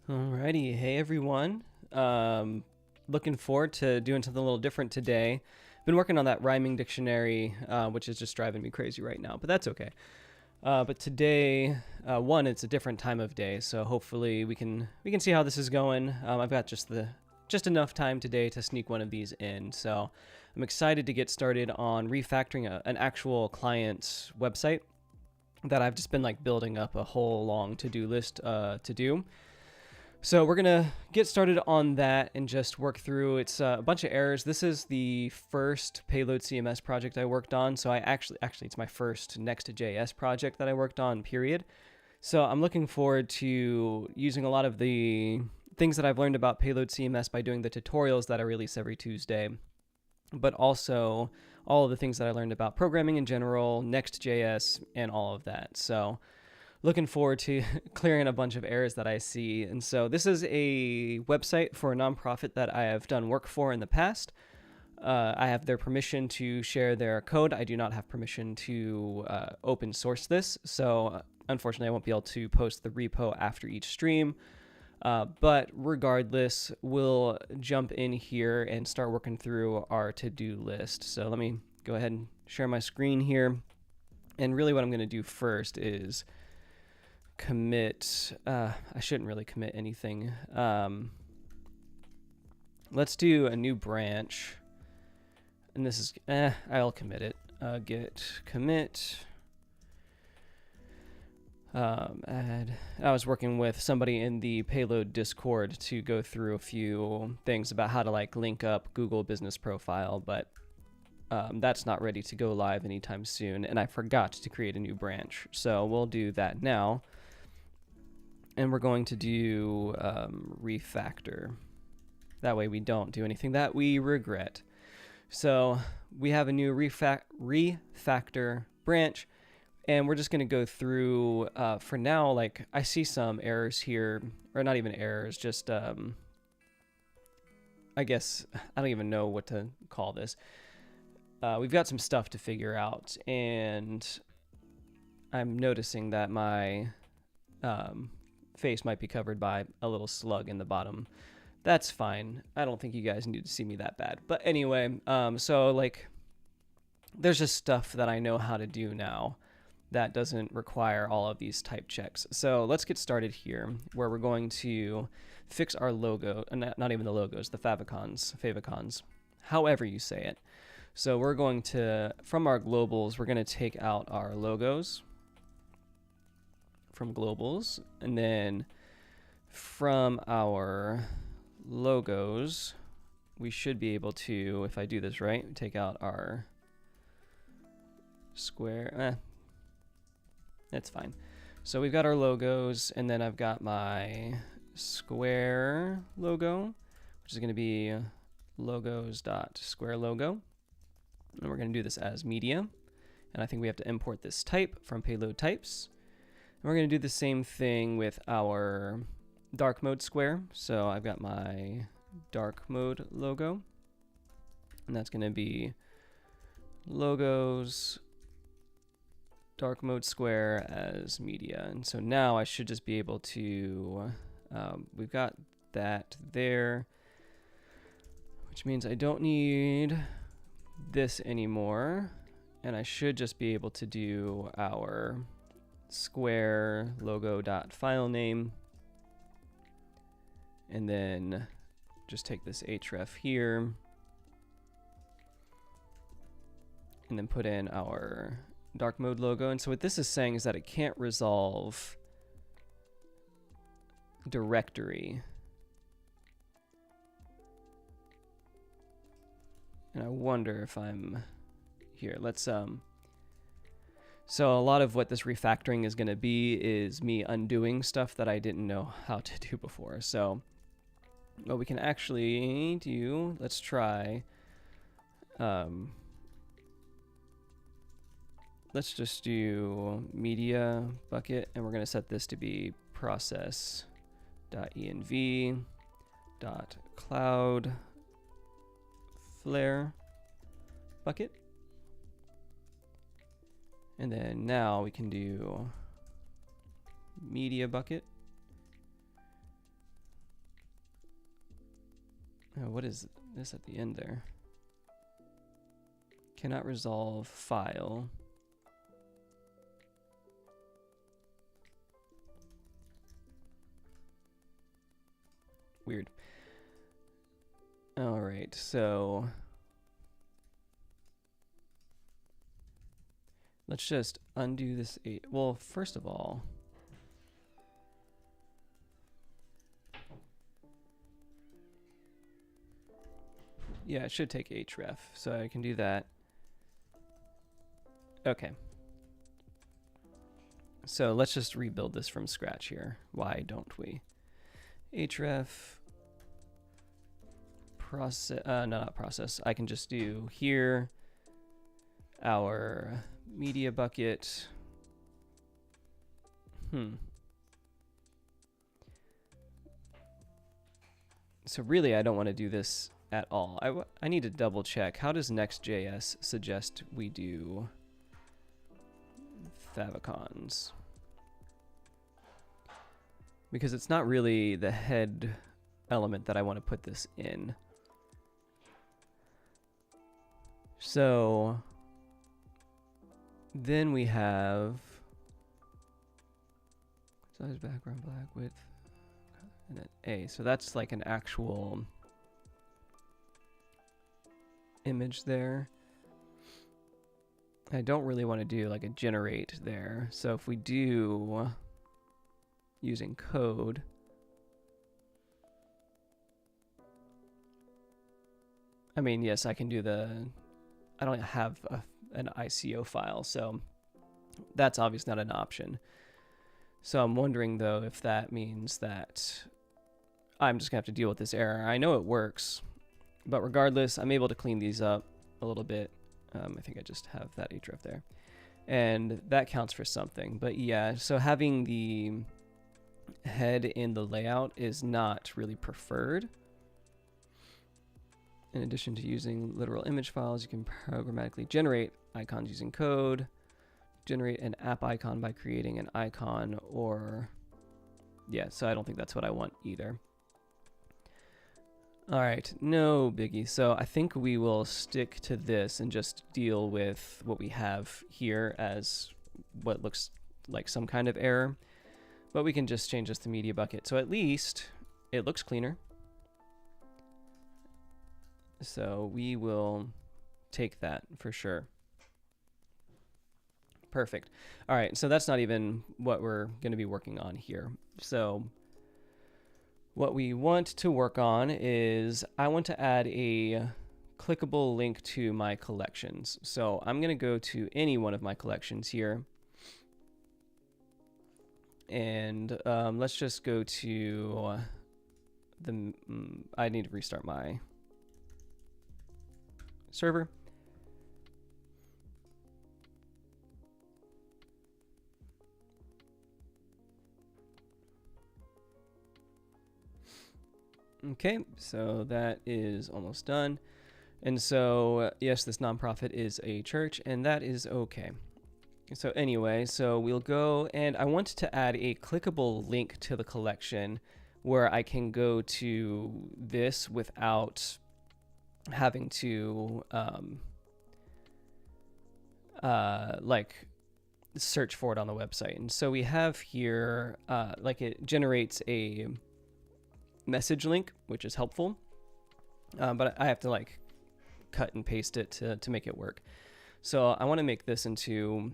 Alrighty, hey everyone. Looking forward to doing something a little different today. Been working on that rhyming dictionary, which is just driving me crazy right now, but that's okay. But today, it's a different time of day, so hopefully we can see how this is going. I've got just enough time today to sneak one of these in, so I'm excited to get started on refactoring an actual client's website that I've just been like building up a whole long to-do list to do. So we're gonna get started on that and just work through. It's a bunch of errors. This is the first PayloadCMS project I worked on. So I actually it's my first NextJS project that I worked on, period. So I'm looking forward to using a lot of the things that I've learned about PayloadCMS by doing the tutorials that I release every Tuesday, but also all of the things that I learned about programming in general, NextJS, and all of that. So looking forward to clearing a bunch of errors that I see. And so this is a website for a nonprofit that I have done work for in the past. I have their permission to share their code. I do not have permission to open source this. So unfortunately, I won't be able to post the repo after each stream. But regardless, we'll jump in here and start working through our to-do list. So let me go ahead and share my screen here. And really what I'm going to do first is commit. I shouldn't really commit anything. Let's do a new branch, and this is I'll commit it. Git commit add. I was working with somebody in the Payload Discord to go through a few things about how to like link up Google Business Profile, but that's not ready to go live anytime soon, and I forgot to create a new branch, so we'll do that now. And we're going to do refactor. That way we don't do anything that we regret. So we have a new refactor branch, and we're just going to go through, for now, like I see some errors here, or not even errors, just, I guess, I don't even know what to call this. We've got some stuff to figure out, and I'm noticing that my face might be covered by a little slug in the bottom. That's fine. I don't think you guys need to see me that bad. But anyway, so like there's just stuff that I know how to do now that doesn't require all of these type checks. So let's get started here, where we're going to fix our logo, not even the logos, the favicons, however you say it. So we're going to, from our globals, we're going to take out our logos from globals, and then from our logos we should be able to, if I do this right, take out our square. That's fine. So we've got our logos, and then I've got my square logo, which is going to be logos.square logo, and we're going to do this as media, and I think we have to import this type from payload types. We're going to do the same thing with our dark mode square. So I've got my dark mode logo, and that's going to be logos dark mode square as media. And so now I should just be able to, we've got that there, which means I don't need this anymore. And I should just be able to do our square logo.file name, and then just take this href here and then put in our dark mode logo. And so what this is saying is that it can't resolve directory, and I wonder if I'm here. Let's so a lot of what this refactoring is going to be is me undoing stuff that I didn't know how to do before. So what we can actually do, let's try, let's just do media bucket, and we're going to set this to be process.env.cloudFlare bucket. And then now we can do media bucket. What is this at the end there? Cannot resolve file. Weird. All right, so let's just undo this. Well, first of all, yeah, it should take href, so I can do that. Okay. So let's just rebuild this from scratch here. Why don't we? Href process, no, not process. I can just do here our media bucket. So really, I don't want to do this at all. I need to double check. How does NextJS suggest we do favicons? Because it's not really the head element that I want to put this in. So then we have size background black width and then A. So that's like an actual image there. I don't really want to do like a generate there. So if we do using code, I mean, yes, I can do I don't have an ICO file, so that's obviously not an option. So I'm wondering though if that means that I'm just gonna have to deal with this error. I know it works, but regardless, I'm able to clean these up a little bit. I think I just have that href there, and that counts for something. But yeah, so having the head in the layout is not really preferred. In addition to using literal image files, you can programmatically generate icons using code, generate an app icon by creating an icon, or yeah, so I don't think that's what I want either. All right, no biggie. So I think we will stick to this and just deal with what we have here as what looks like some kind of error, but we can just change this to media bucket. So at least it looks cleaner. So we will take that for sure. Perfect. All right, so that's not even what we're going to be working on here. So what we want to work on is I want to add a clickable link to my collections. So I'm going to go to any one of my collections here. And let's just go to I need to restart my server. Okay, so that is almost done. And so, yes, this nonprofit is a church, and that is okay. So anyway, so we'll go, and I want to add a clickable link to the collection where I can go to this without having to like search for it on the website. And so we have here like it generates a message link, which is helpful, but I have to like cut and paste it to make it work. So I want to make this into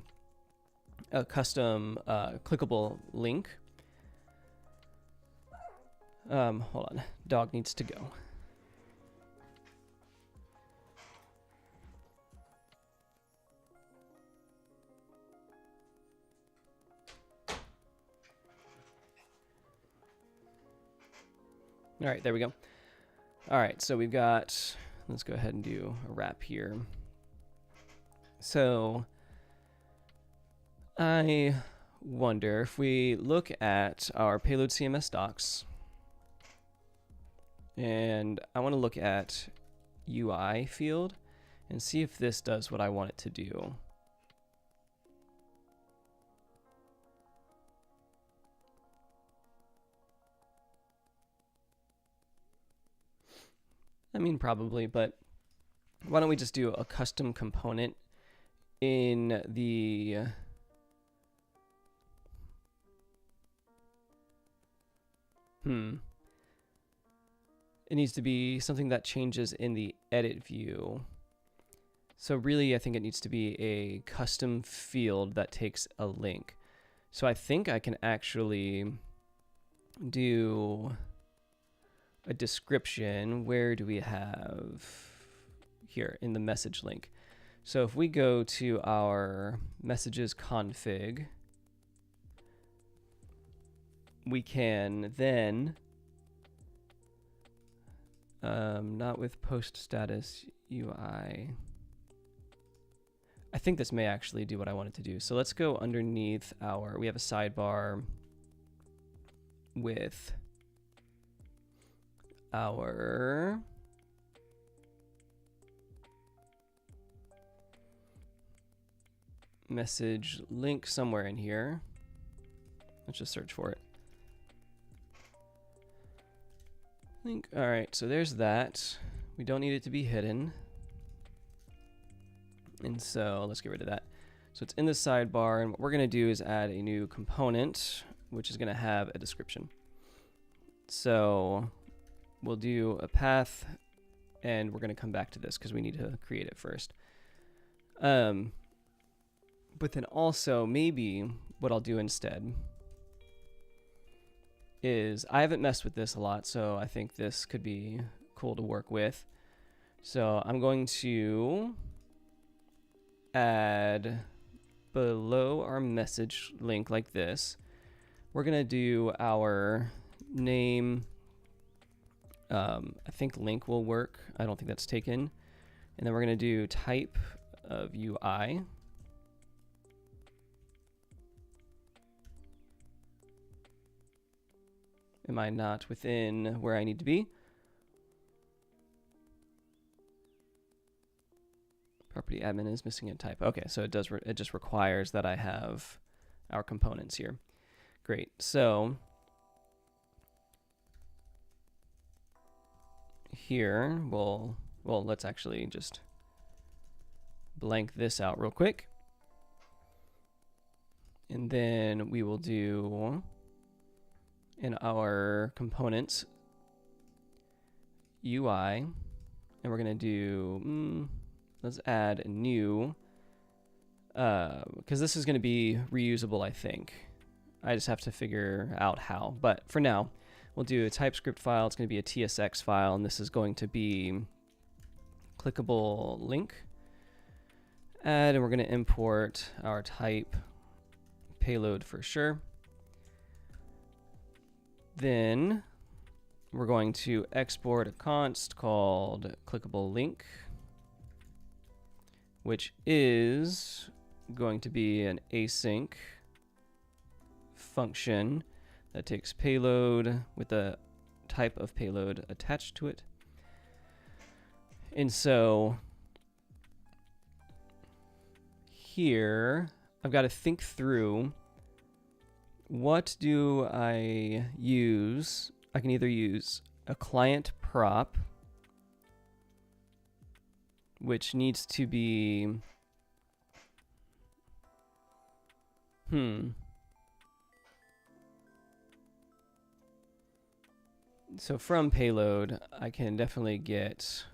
a custom clickable link. Hold on, dog needs to go. All right, there we go. All right, so we've got, let's go ahead and do a wrap here. So I wonder if we look at our PayloadCMS docs, and I want to look at UI field and see if this does what I want it to do. I mean, probably, but why don't we just do a custom component in the it needs to be something that changes in the edit view. So really, I think it needs to be a custom field that takes a link. So I think I can actually do a description. Where do we have? Here in the message link. So if we go to our messages config, we can then, not with post status UI. I think this may actually do what I want it to do. So let's go underneath our, we have a sidebar with our message link somewhere in here. Let's just search for it. Link. All right, so there's that. We don't need it to be hidden. And so let's get rid of that. So it's in the sidebar, and what we're going to do is add a new component, which is going to have a description. So we'll do a path, and we're going to come back to this because we need to create it first. But then also maybe what I'll do instead is, I haven't messed with this a lot, so I think this could be cool to work with. So I'm going to add below our message link like this. We're going to do our name. I think link will work. I don't think that's taken. And then we're going to do type of UI. Am I not within where I need to be? Property admin is missing a type. Okay, so it just requires that I have our components here. Great. So here well, let's actually just blank this out real quick. And then we will do in our components UI, and we're going to do let's add a new, because this is going to be reusable, I think. I just have to figure out how. But for now, we'll do a TypeScript file. It's going to be a TSX file, and this is going to be clickable link. Add, and we're going to import our type payload for sure. Then we're going to export a const called clickable link, which is going to be an async function that takes payload with the type of payload attached to it. And so here I've got to think through, what do I use? I can either use a client prop, which needs to be, so from payload, I can definitely get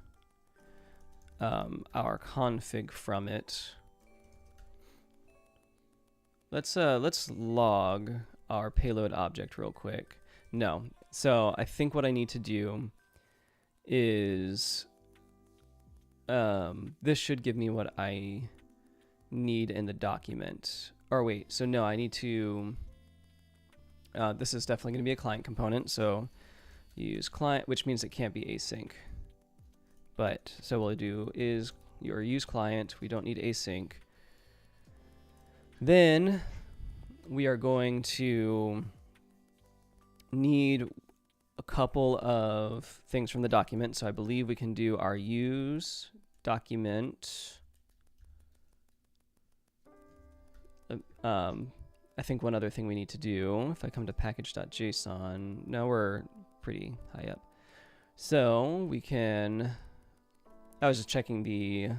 our config from it. Let's log our payload object real quick. No, so I think what I need to do is this should give me what I need in the document. Or wait, so no, I need to, this is definitely going to be a client component, so use client, which means it can't be async. But so what we'll do is your use client, we don't need async. Then we are going to need a couple of things from the document. So I believe we can do our use document. I think one other thing we need to do, if I come to package.json, now we're pretty high up. So we can, I was just checking the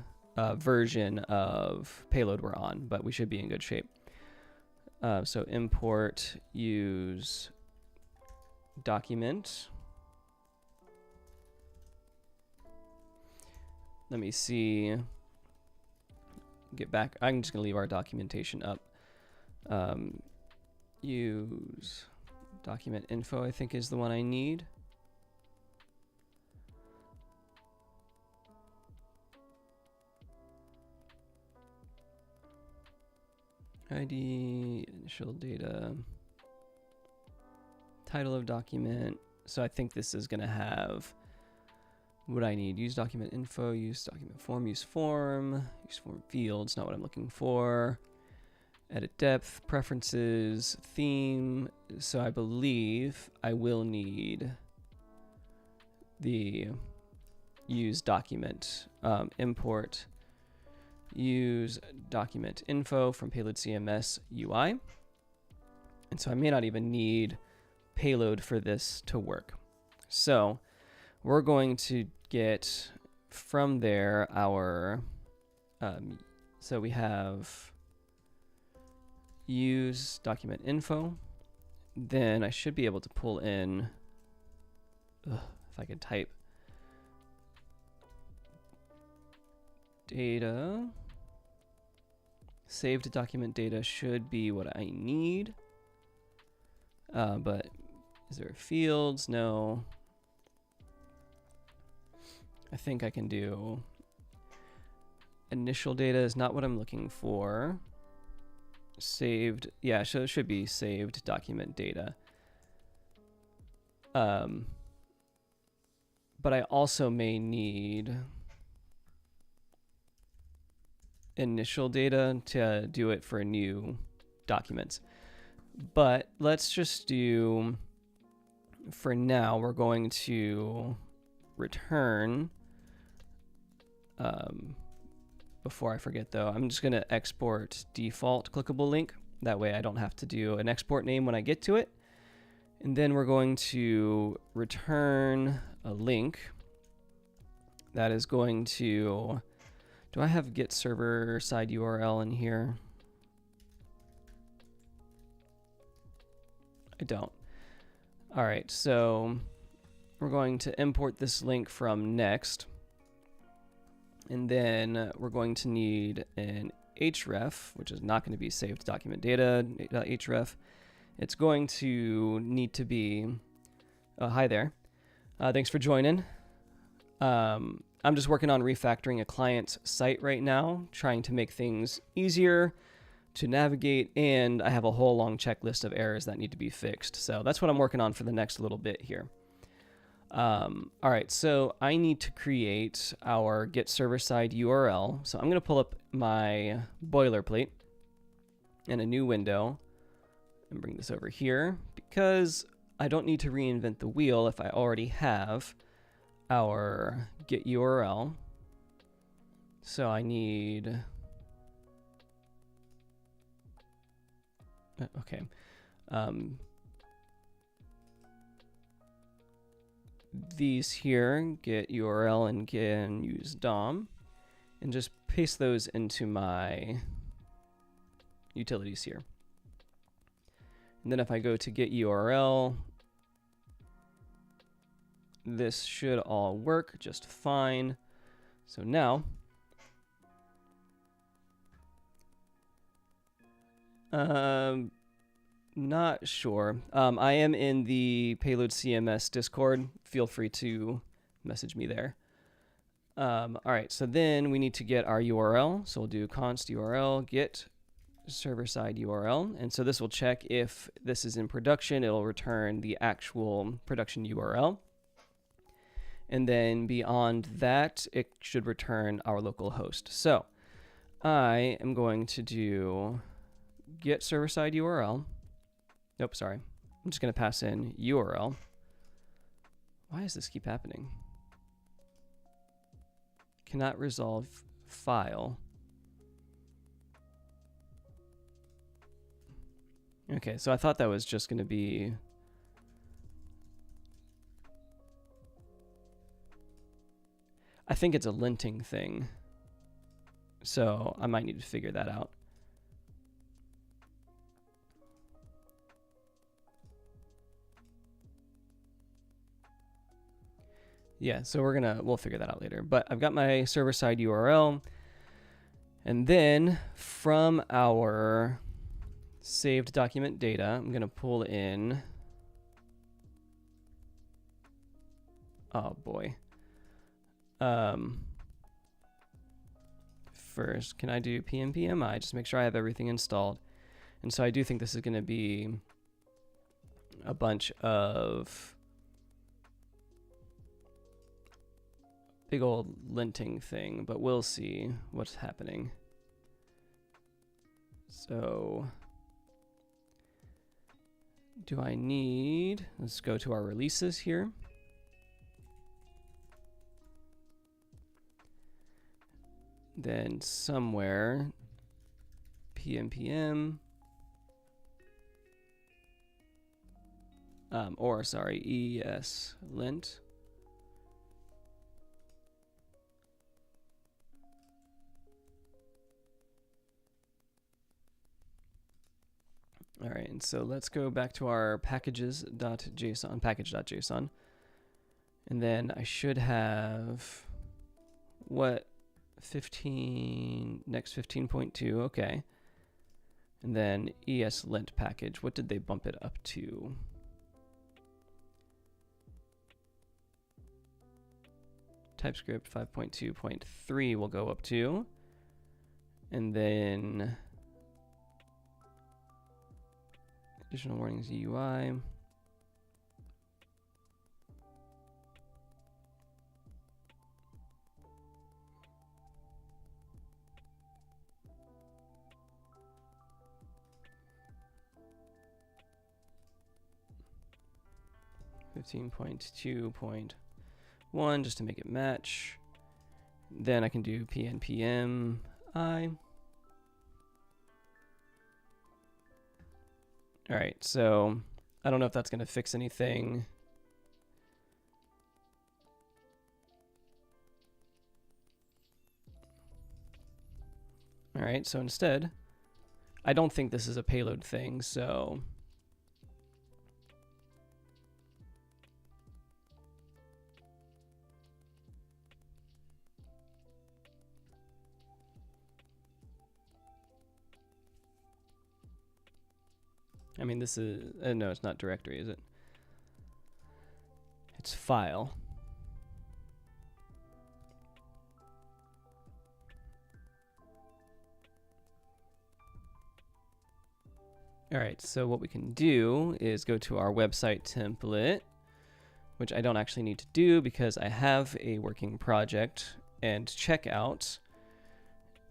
version of payload we're on, but we should be in good shape. So import use document. Let me see, get back. I'm just gonna leave our documentation up. Use document info, I think, is the one I need. ID, initial data, title of document. So I think this is going to have what I need. Use document info, use document form, use form fields, not what I'm looking for. Edit depth, preferences, theme. So I believe I will need the use document, import use document info from PayloadCMS UI. And so I may not even need payload for this to work. So we're going to get from there our, so we have use document info. Then I should be able to pull in, if I could type, data, saved document data should be what I need. But is there fields? No. I think I can do initial data is not what I'm looking for. Saved, yeah, so it should be saved document data. But I also may need initial data to do it for new documents. But let's just do, for now, we're going to return, before I forget though, I'm just going to export default clickable link. That way I don't have to do an export name when I get to it. And then we're going to return a link that is going to, do I have get server side URL in here? I don't. All right, so we're going to import this link from Next. And then we're going to need an href, which is not going to be saved document data, href. It's going to need to be, oh, hi there. Thanks for joining. I'm just working on refactoring a client's site right now, trying to make things easier to navigate, and I have a whole long checklist of errors that need to be fixed. So that's what I'm working on for the next little bit here. All right, so I need to create our get server-side URL. So I'm going to pull up my boilerplate in a new window and bring this over here because I don't need to reinvent the wheel if I already have our get URL. So I need, okay. These here, get URL and can use DOM, and just paste those into my utilities here. And then if I go to get URL, this should all work just fine. So now, not sure. I am in the PayloadCMS Discord. Feel free to message me there. All right, so then we need to get our URL. So we'll do const URL get server-side URL. And so this will check if this is in production. It'll return the actual production URL. And then beyond that, it should return our local host. So I am going to do get server-side URL. Nope, sorry. I'm just going to pass in URL. Why does this keep happening? Cannot resolve file. Okay, so I thought that was just going to be I think it's a linting thing. So I might need to figure that out. Yeah, so we'll figure that out later. But I've got my server-side URL. And then from our saved document data, I'm going to pull in, oh boy. First, can I do PNPMI? Just make sure I have everything installed. And so I do think this is going to be a bunch of big old linting thing, but we'll see what's happening. So do I need, let's go to our releases here. Then somewhere PNPM, ESLint. All right, and so let's go back to our packages.json, package.json. And then I should have what? 15, next 15.2, okay. And then ESLint package, what did they bump it up to? TypeScript 5.2.3 will go up to. And then additional warnings UI. .2.1 just to make it match. Then I can do PNPM I. All right, so I don't know if that's going to fix anything. All right, so instead, I don't think this is a payload thing, so I mean, this is, no, it's not directory, is it? It's file. All right, so what we can do is go to our website template, which I don't actually need to do because I have a working project, and checkout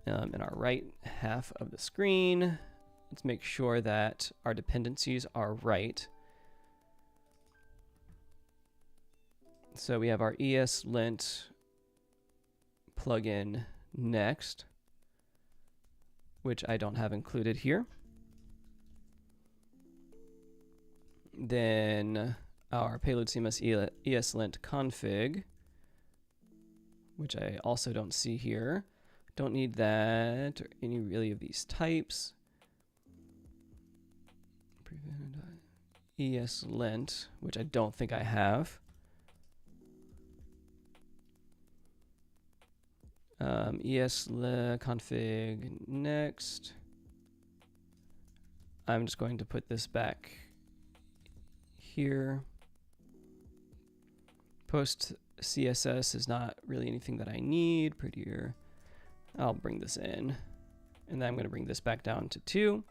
in our right half of the screen. Let's make sure that our dependencies are right. So we have our ESLint plugin next, which I don't have included here. Then our PayloadCMS ESLint config, which I also don't see here. Don't need that or any really of these types. ESLint, which I don't think I have. ESLint config next. I'm just going to put this back here. Post CSS is not really anything that I need. Prettier. I'll bring this in. And then I'm going to bring this back down to 2.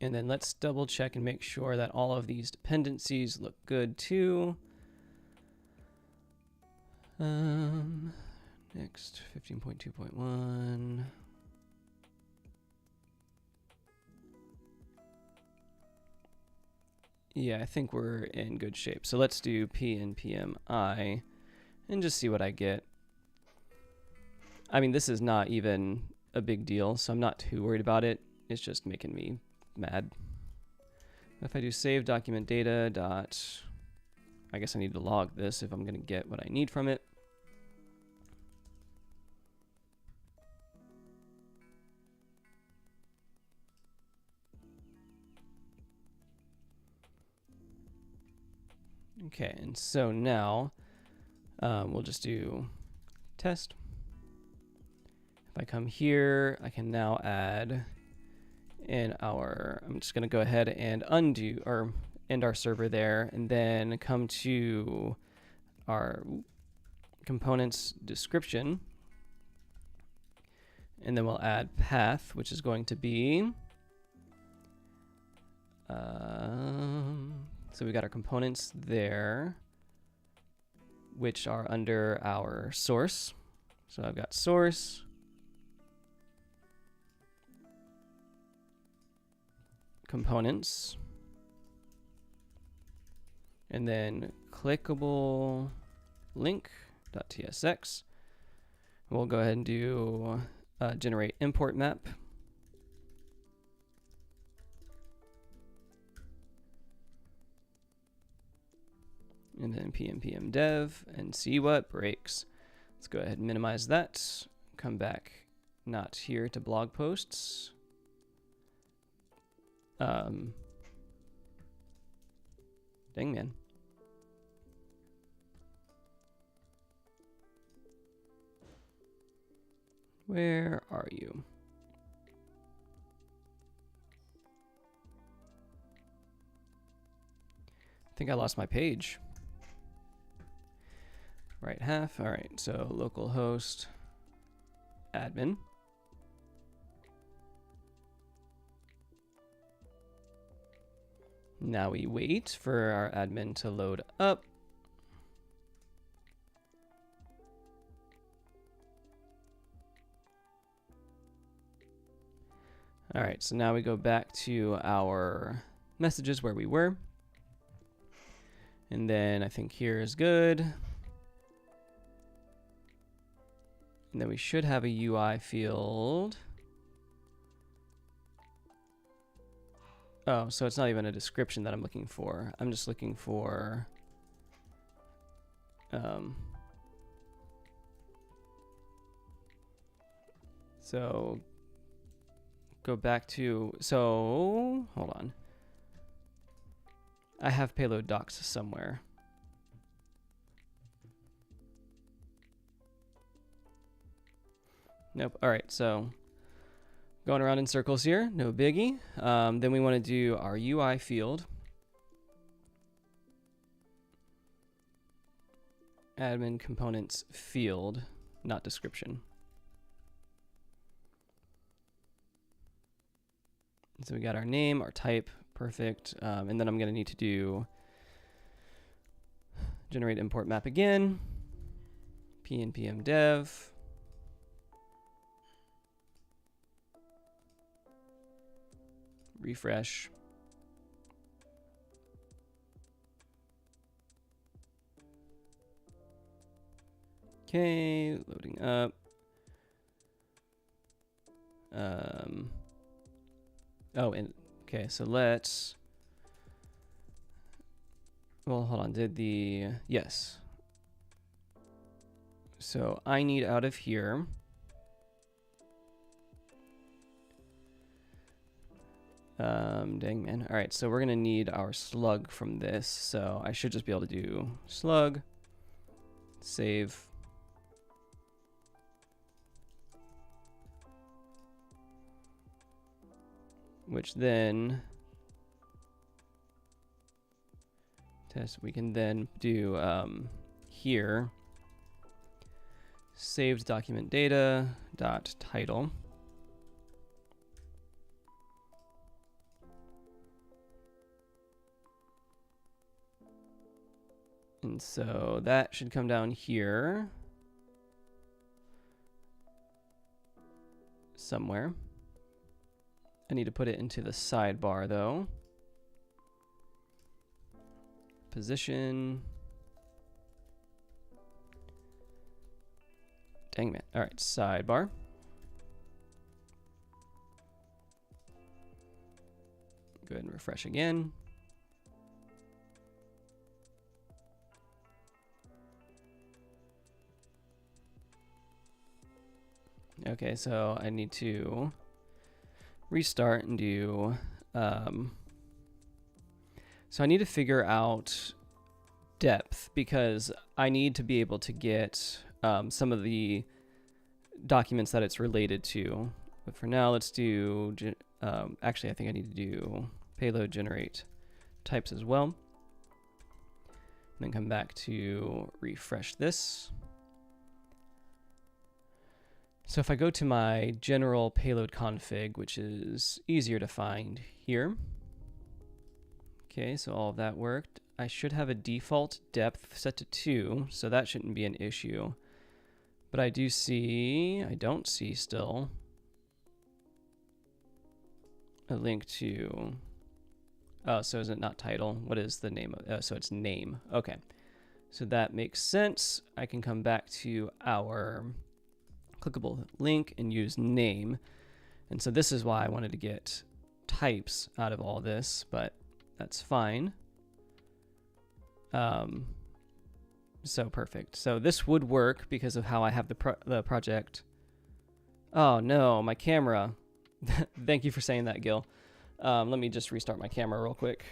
And then let's double check and make sure that all of these dependencies look good too. Next, 15.2.1. Yeah, I think we're in good shape. So let's do PNPMI and just see what I get. I mean, this is not even a big deal, so I'm not too worried about it. It's just making me mad. If I do save document data dot I guess I need to log this if I'm going to get what I need from it. Okay, and so now we'll just do test. If I come here, I can now add in our, I'm just going to go ahead and undo or end our server there, and then come to our components description, and then we'll add path, which is going to be so we got our components there, which are under our source. So I've got source, components, and then clickable link.tsx. We'll go ahead and do generate import map. And then pm dev and see what breaks. Let's go ahead and minimize that. Come back, not here to blog posts. Dang man. Where are you? I think I lost my page. Right half. All right, so localhost admin. Now we wait for our admin to load up. All right, so now we go back to our messages where we were. And then I think here is good. And then we should have a UI field. Oh, so it's not even a description that I'm looking for. I'm just looking for so go back to, so hold on. I have payload docs somewhere. Nope. All right, so going around in circles here, no biggie. Then we want to do our UI field. Admin components field, not description. So we got our name, our type, perfect. And then I'm going to need to do generate import map again, npm dev. Refresh. Okay, loading up. Oh, and okay, so let's, well, hold on, yes. So I need out of here. Dang man. All right, so we're gonna need our slug from this. So I should just be able to do slug, save. Which then test, we can then do here, saved document data dot title. And so that should come down here somewhere. I need to put it into the sidebar though. Position. Dang man. All right, sidebar. Go ahead and refresh again. Okay, so I need to restart and do, so I need to figure out depth because I need to be able to get some of the documents that it's related to. But for now, let's do, actually, I think I need to do payload generate types as well. And then come back to refresh this. So if I go to my general payload config, which is easier to find here. Okay, so all of that worked. I should have a default depth set to 2, so that shouldn't be an issue. But I don't see still a link to, oh, so is it not title? What is the name of, so it's name. Okay, so that makes sense. I can come back to our clickable link and use name. And so this is why I wanted to get types out of all this, but that's fine. So perfect. So this would work because of how I have the project. Oh no, my camera. Thank you for saying that, Gil. Let me just restart my camera real quick.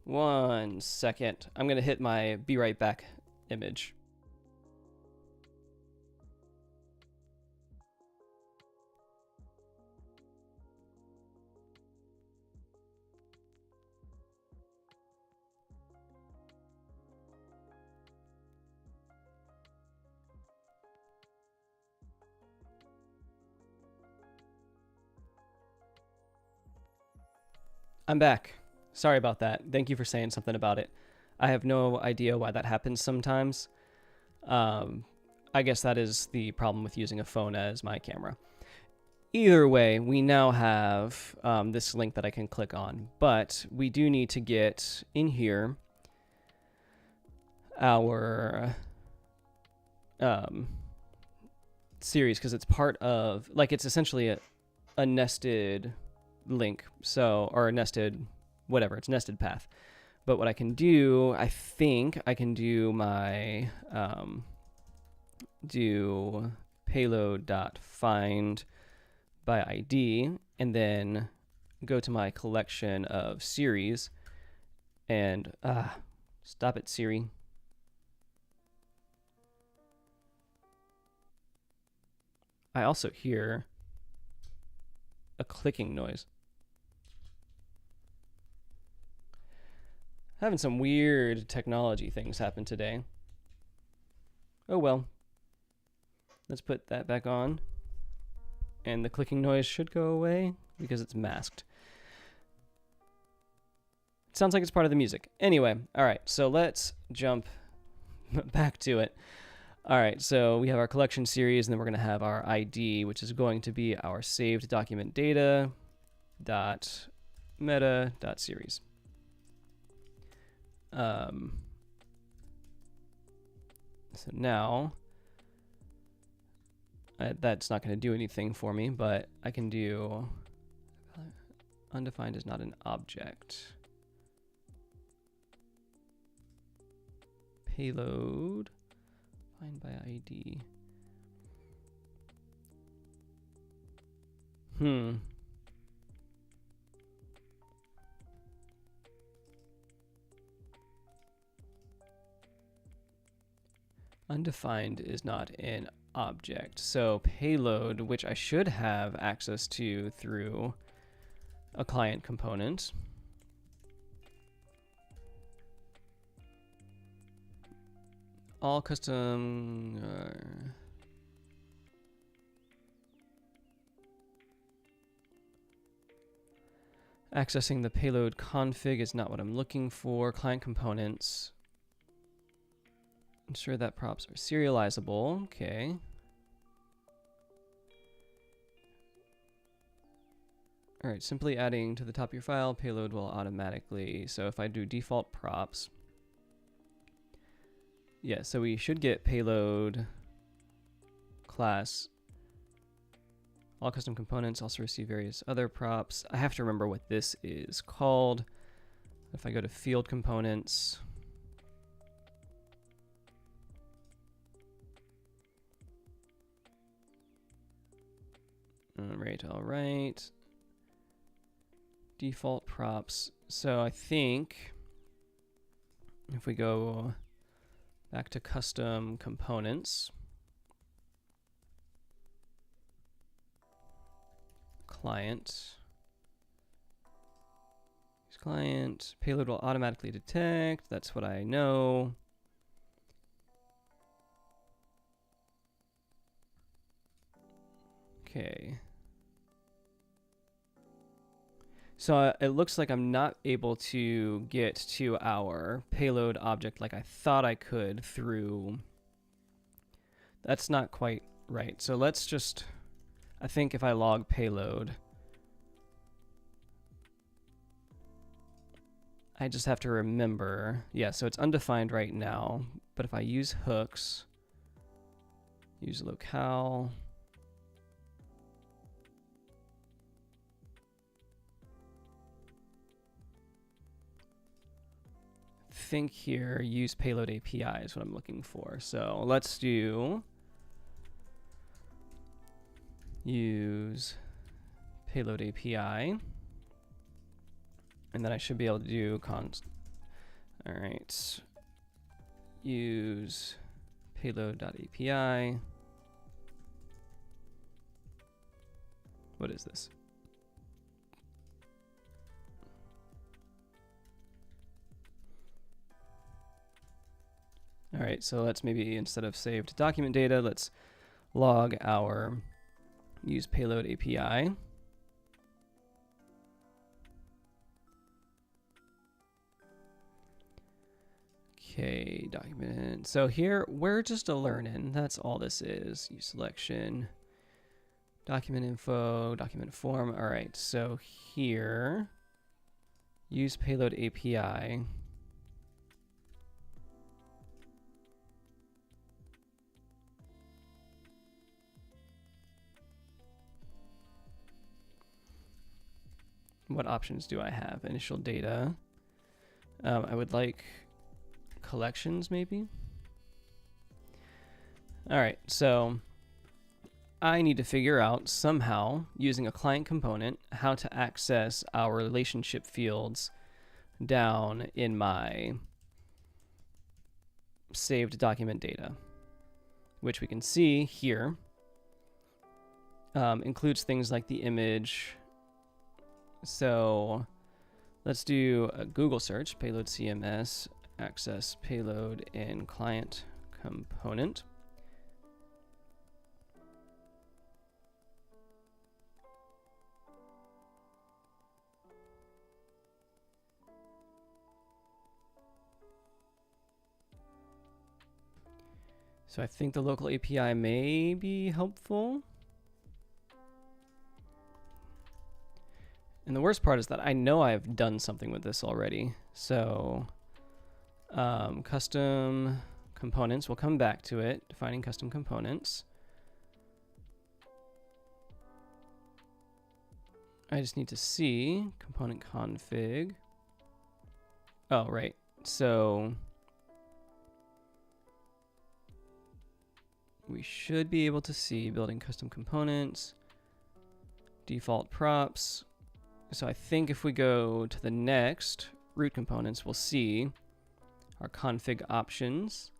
One second. I'm gonna hit my be right back image. I'm back. Sorry about that. Thank you for saying something about it. I have no idea why that happens sometimes. I guess that is the problem with using a phone as my camera. Either way, we now have this link that I can click on, but we do need to get in here our series because it's part of, like, it's essentially a nested link, so, or a nested, whatever, it's nested path. But what I can do, I think I can do my, do payload.find by ID, and then go to my collection of series, and, stop it, Siri. I also hear a clicking noise. Having some weird technology things happen today. Oh well. Let's put that back on. And the clicking noise should go away because it's masked. It sounds like it's part of the music. Anyway, all right, so let's jump back to it. All right, so we have our collection series, and then we're going to have our ID, which is going to be our saved document data dot meta dot series. So now that's not going to do anything for me, but I can do undefined is not an object. Payload find by ID. Undefined is not an object. So payload, which I should have access to through a client component. All custom accessing the payload config is not what I'm looking for. Client components. Ensure that props are serializable. Okay. All right, simply adding to the top of your file, payload will automatically. So if I do default props, yeah, so we should get payload class All custom components also receive various other props. I have to remember what this is called. If I go to field components, all right. Default props. So I think if we go back to custom components, client, payload will automatically detect. That's what I know. Okay. So it looks like I'm not able to get to our payload object like I thought I could through. That's not quite right. So let's just, I think if I log payload, I just have to remember, yeah, so it's undefined right now, but if I use hooks, use locale, think here, use payload API is what I'm looking for. So let's do use payload API, and then I should be able to do all right, use payload.api. What is this? All right, so let's maybe, instead of saved document data, let's log our use payload API. Okay, document. So here, we're just a learning. That's all this is. Use selection, document info, document form. All right, so here, use payload API. What options do I have? Initial data. I would like collections, maybe. All right, so I need to figure out somehow, using a client component, how to access our relationship fields down in my saved document data, which we can see here. Includes things like the image. So let's do a Google search, PayloadCMS, access payload in client component. So I think the local API may be helpful. And the worst part is that I know I've done something with this already. So custom components, we'll come back to it, defining custom components. I just need to see component config. Oh, right. So we should be able to see building custom components, default props. So I think if we go to the next root components, we'll see our config options.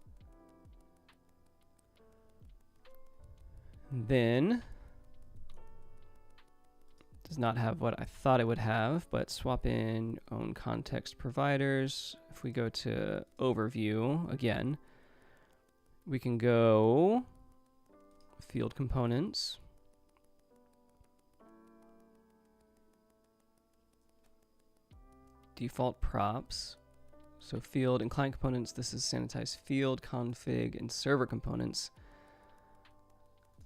Then does not have what I thought it would have, but swap in own context providers. If we go to overview again, we can go field components. Default props. So field and client components, this is sanitized field, config, and server components.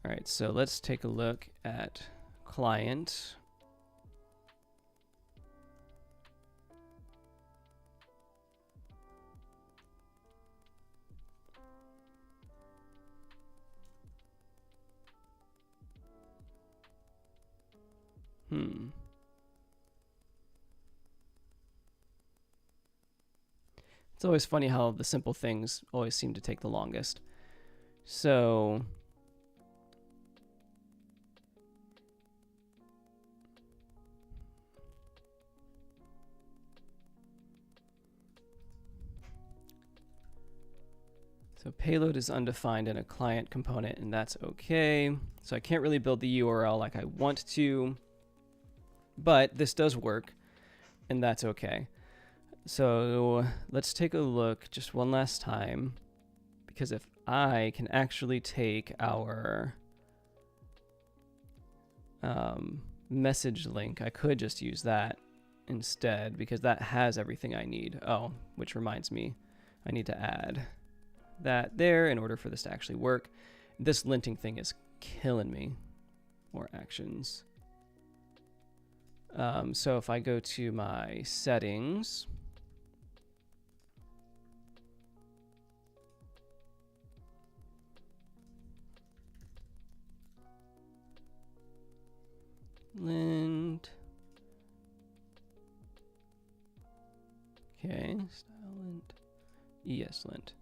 All right, so let's take a look at client. It's always funny how the simple things always seem to take the longest. So payload is undefined in a client component, and that's okay. So I can't really build the URL like I want to, but this does work, and that's okay. So let's take a look just one last time, because if I can actually take our message link, I could just use that instead, because that has everything I need. Oh, which reminds me, I need to add that there in order for this to actually work. This linting thing is killing me. More actions. So if I go to my settings, lint, okay, style lint, ESLint.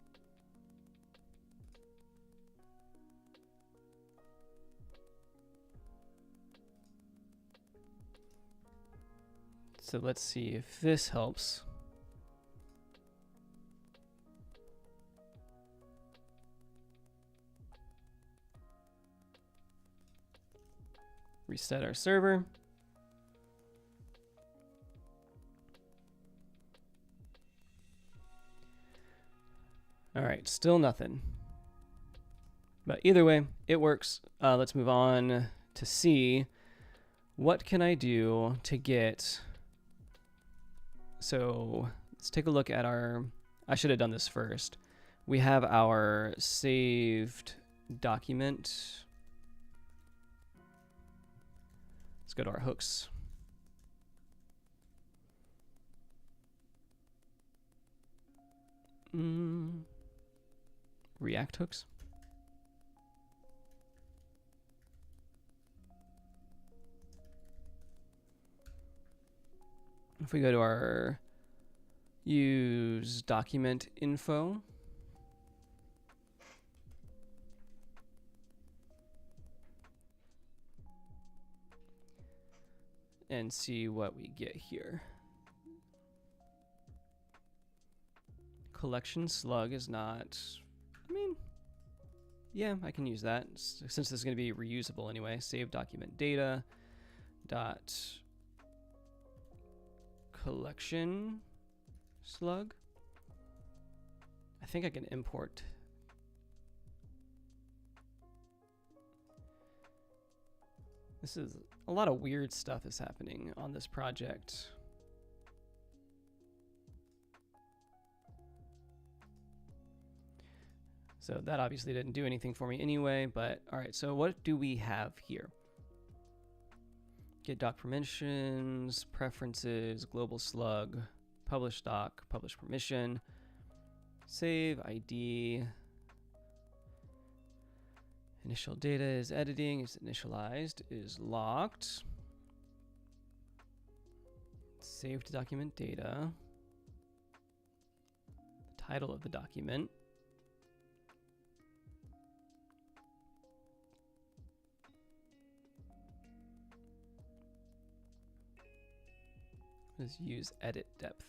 So let's see if this helps. Reset our server. All right, still nothing. But either way, it works. Let's move on to see what can I do to get. So let's take a look at our, I should have done this first. We have our saved document. Let's go to our hooks. React hooks. If we go to our use document info, and see what we get here. Collection slug is not, I mean, yeah, I can use that since this is going to be reusable anyway. Save document data dot collection slug. I think I can import. This is a lot of weird stuff is happening on this project. So that obviously didn't do anything for me anyway, but all right, so what do we have here? Get doc permissions, preferences, global slug, publish doc, publish permission, save ID. Initial data is editing, is initialized, is locked. Saved document data. The title of the document. Let's use edit depth.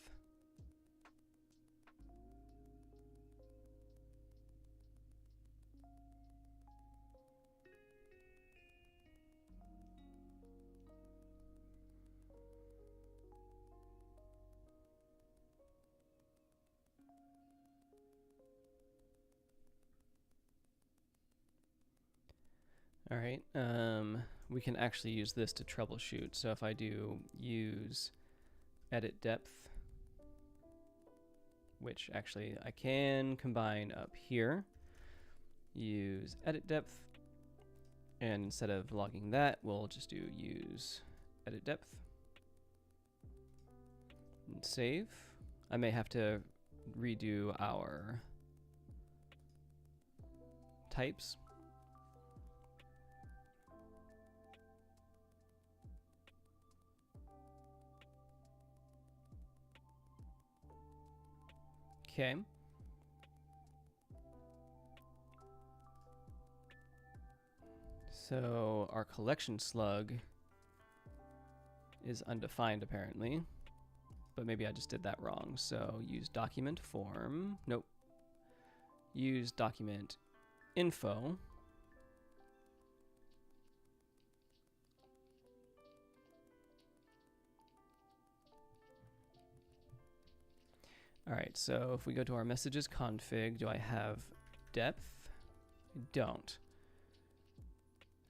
All right, we can actually use this to troubleshoot. So if I do use edit depth, which actually I can combine up here, use edit depth, and instead of logging that, we'll just do use edit depth and save. I may have to redo our types. Okay. So our collection slug is undefined apparently, but maybe I just did that wrong. So use document form. Nope. Use document info. All right, so if we go to our messages config, do I have depth? I don't.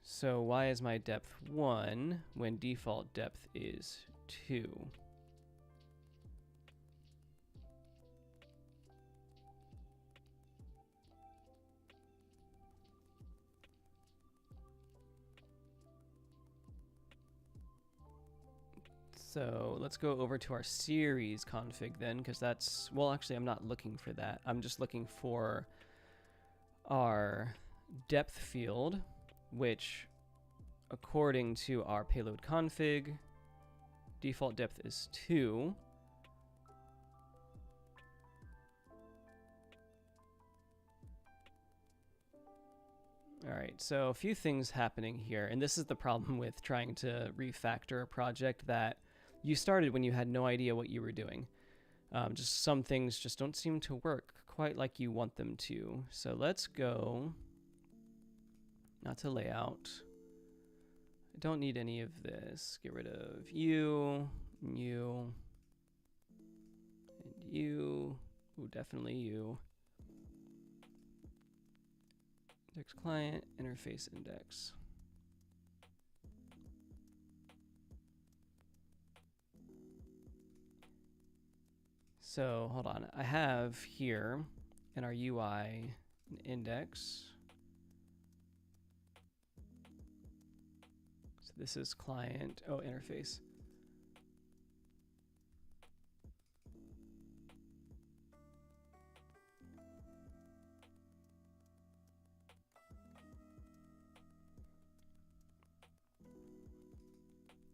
So why is my depth 1 when default depth is 2? So let's go over to our series config then, because that's, well, actually I'm not looking for that. I'm just looking for our depth field, which according to our payload config, default depth is 2. All right, so a few things happening here, and this is the problem with trying to refactor a project that you started when you had no idea what you were doing. Just some things just don't seem to work quite like you want them to. So let's go, not to layout. I don't need any of this. Get rid of you, and you, and you. Ooh, definitely you. Index client, interface index. So hold on, I have here in our UI an index. So this is client, oh, interface.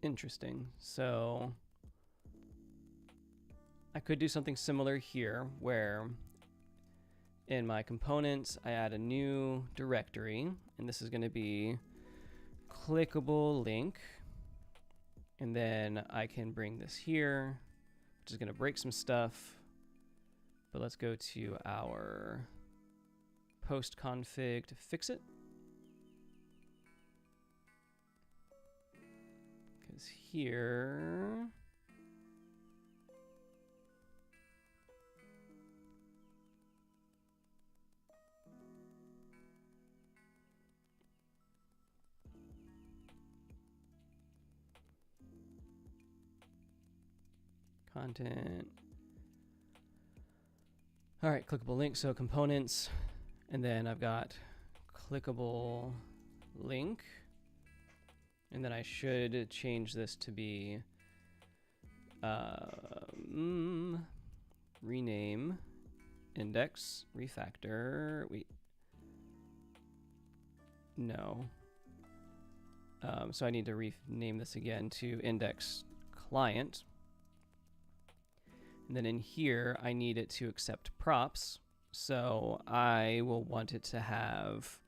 Interesting. So I could do something similar here where in my components I add a new directory, and this is going to be clickable link, and then I can bring this here, which is going to break some stuff. But let's go to our post config to fix it. Because here, content. All right, clickable link, so components, and then I've got clickable link, and then I should change this to be rename index refactor. Wait, no. So I need to rename this again to index client. And then in here, I need it to accept props. So I will want it to have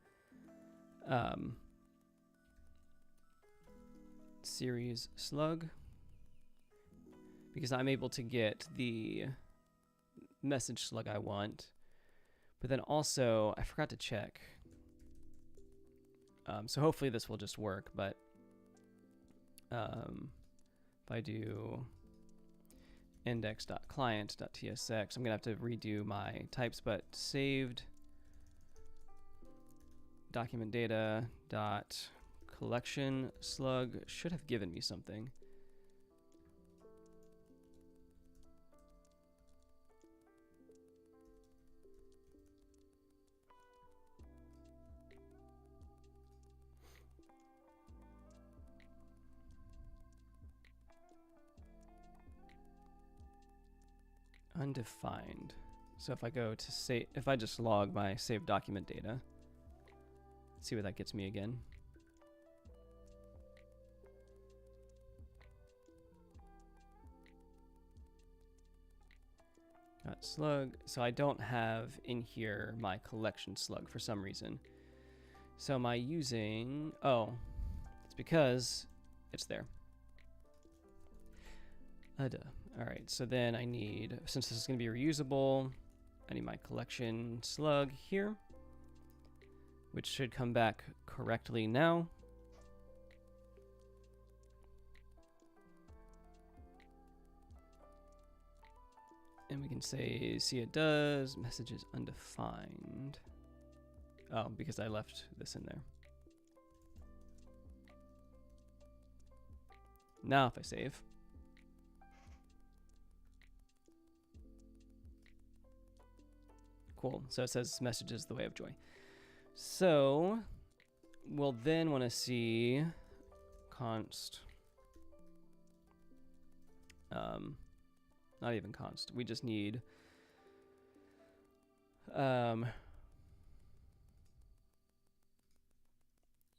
series slug, because I'm able to get the message slug I want. But then also, I forgot to check. So hopefully this will just work, but if I do index.client.tsx, I'm gonna have to redo my types, but saved document data dot collection slug should have given me something. Undefined. So if I go to save, if I just log my saved document data, see what that gets me again. Got slug. So I don't have in here my collection slug for some reason. So am I using, oh, it's because it's there. All right, so then I need, since this is going to be reusable, I need my collection slug here, which should come back correctly now. And we can say, see it does, message is undefined. Oh, because I left this in there. Now if I save. Cool, so it says message is the way of joy. So we'll then want to see const, not even const, we just need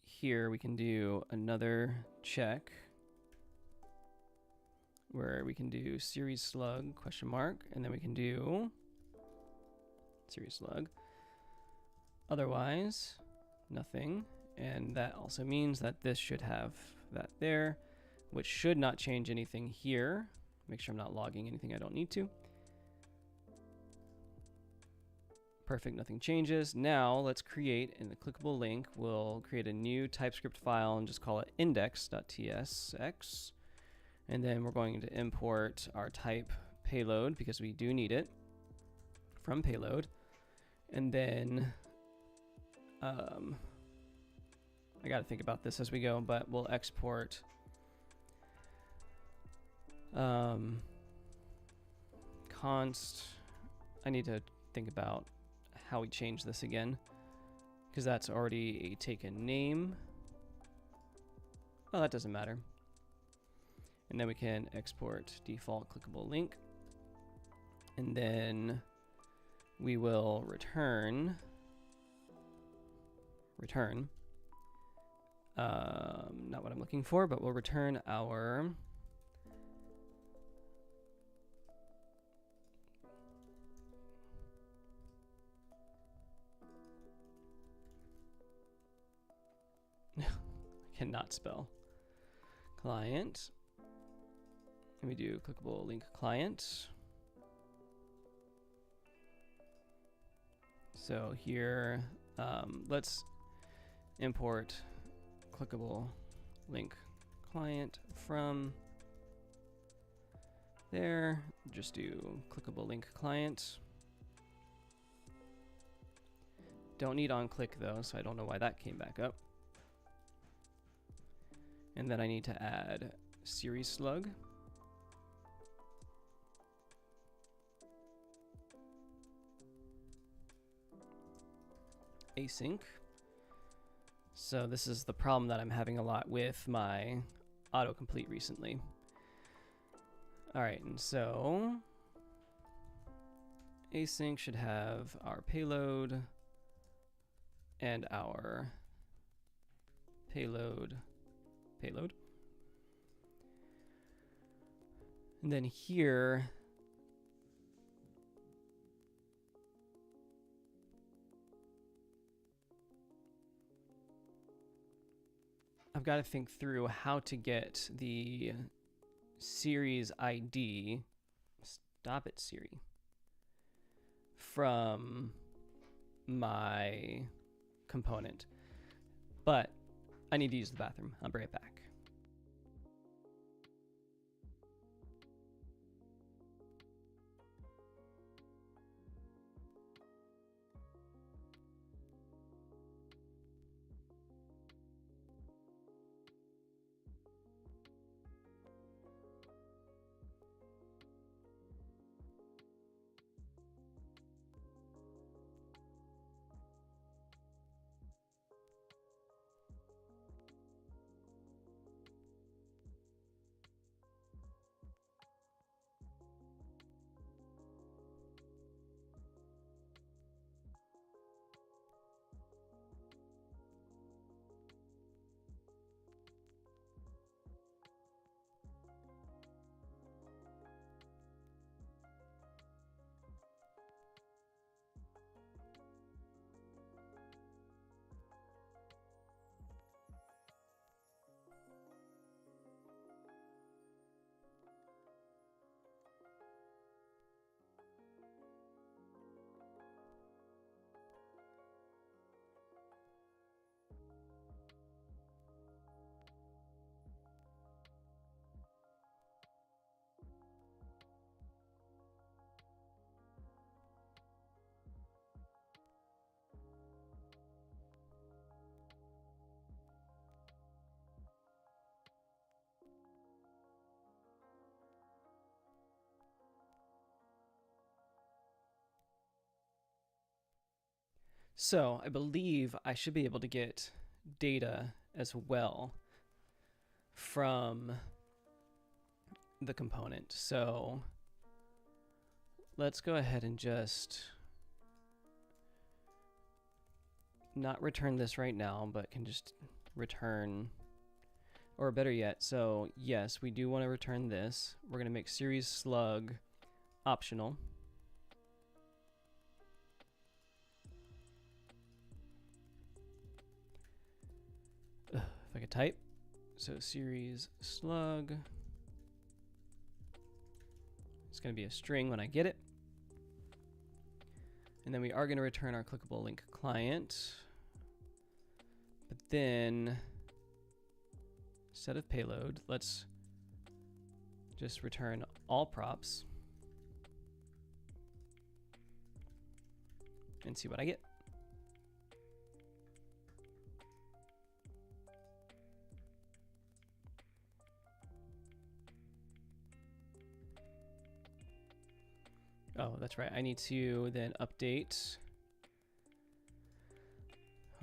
here we can do another check where we can do series slug question mark, and then we can do series slug. Otherwise, nothing. And that also means that this should have that there, which should not change anything here. Make sure I'm not logging anything I don't need to. Perfect, nothing changes. Now let's create in the clickable link. We'll create a new TypeScript file and just call it index.tsx. And then we're going to import our type payload because we do need it from payload. And then I got to think about this as we go, but we'll export const. I need to think about how we change this again because that's already a taken name. Oh, that doesn't matter. And then we can export default clickable link. And then we will return not what I'm looking for, but we'll return our I cannot spell client, and we do clickable link client. So here, let's import clickable link client from there. Just do clickable link client. Don't need on click though, so I don't know why that came back up. And then I need to add series slug. Async. So this is the problem that I'm having a lot with my autocomplete recently. All right, and so async should have our payload and our payload. And then here, I've got to think through how to get the series ID, stop it Siri, from my component. But I need to use the bathroom. I'll be right back. So I believe I should be able to get data as well from the component. So let's go ahead and just not return this right now, but can just return, or better yet, so yes, we do want to return this. We're going to make series slug optional. If I could type. So series slug. It's going to be a string when I get it. And then we are going to return our clickable link client. But then instead of payload, let's just return all props and see what I get. Oh, that's right. I need to then update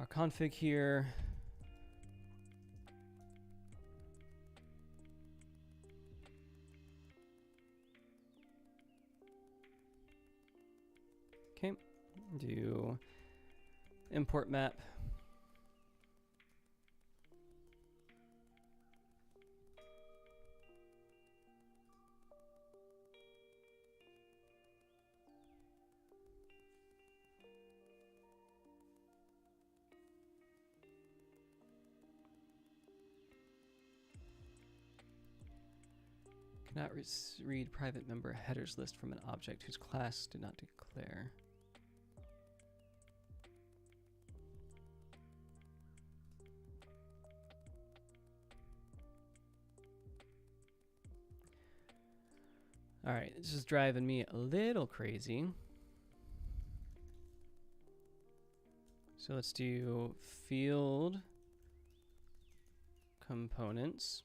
our config here. Okay, do import map. Cannot read private member headers list from an object whose class did not declare. All right, this is driving me a little crazy. So let's do field components.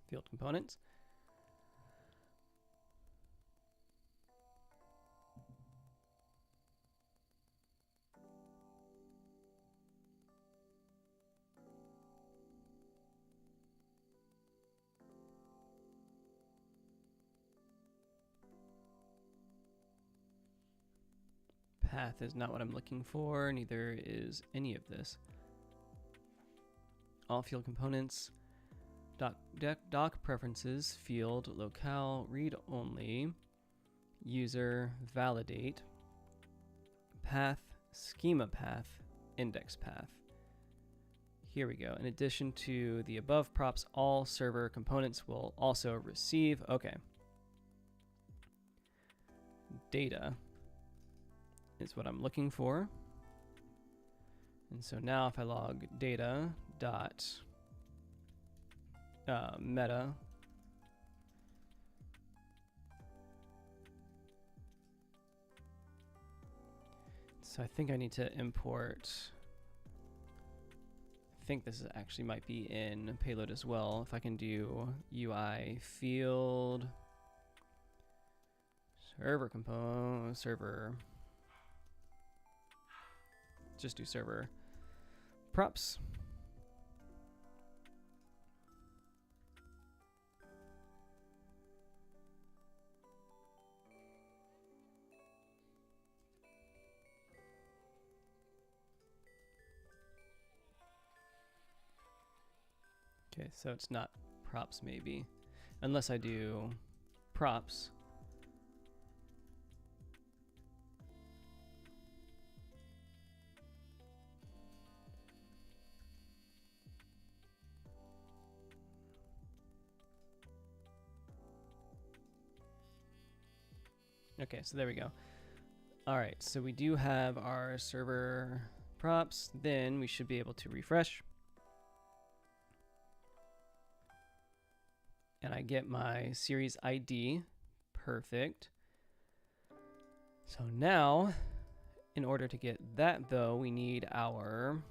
Field components. Path is not what I'm looking for, neither is any of this. All field components, doc preferences, field, locale, read only, user, validate, path, schema path, index path. Here we go. In addition to the above props, all server components will also receive, okay. Data is what I'm looking for. And so now if I log data dot meta, so I think I need to import, I think this is actually might be in payload as well. If I can do UI field server component server, just do server props. Okay, so it's not props maybe, unless I do props. Okay, so there we go. All right, so we do have our server props. Then we should be able to refresh. And I get my series ID. Perfect. So now, in order to get that though, we need our,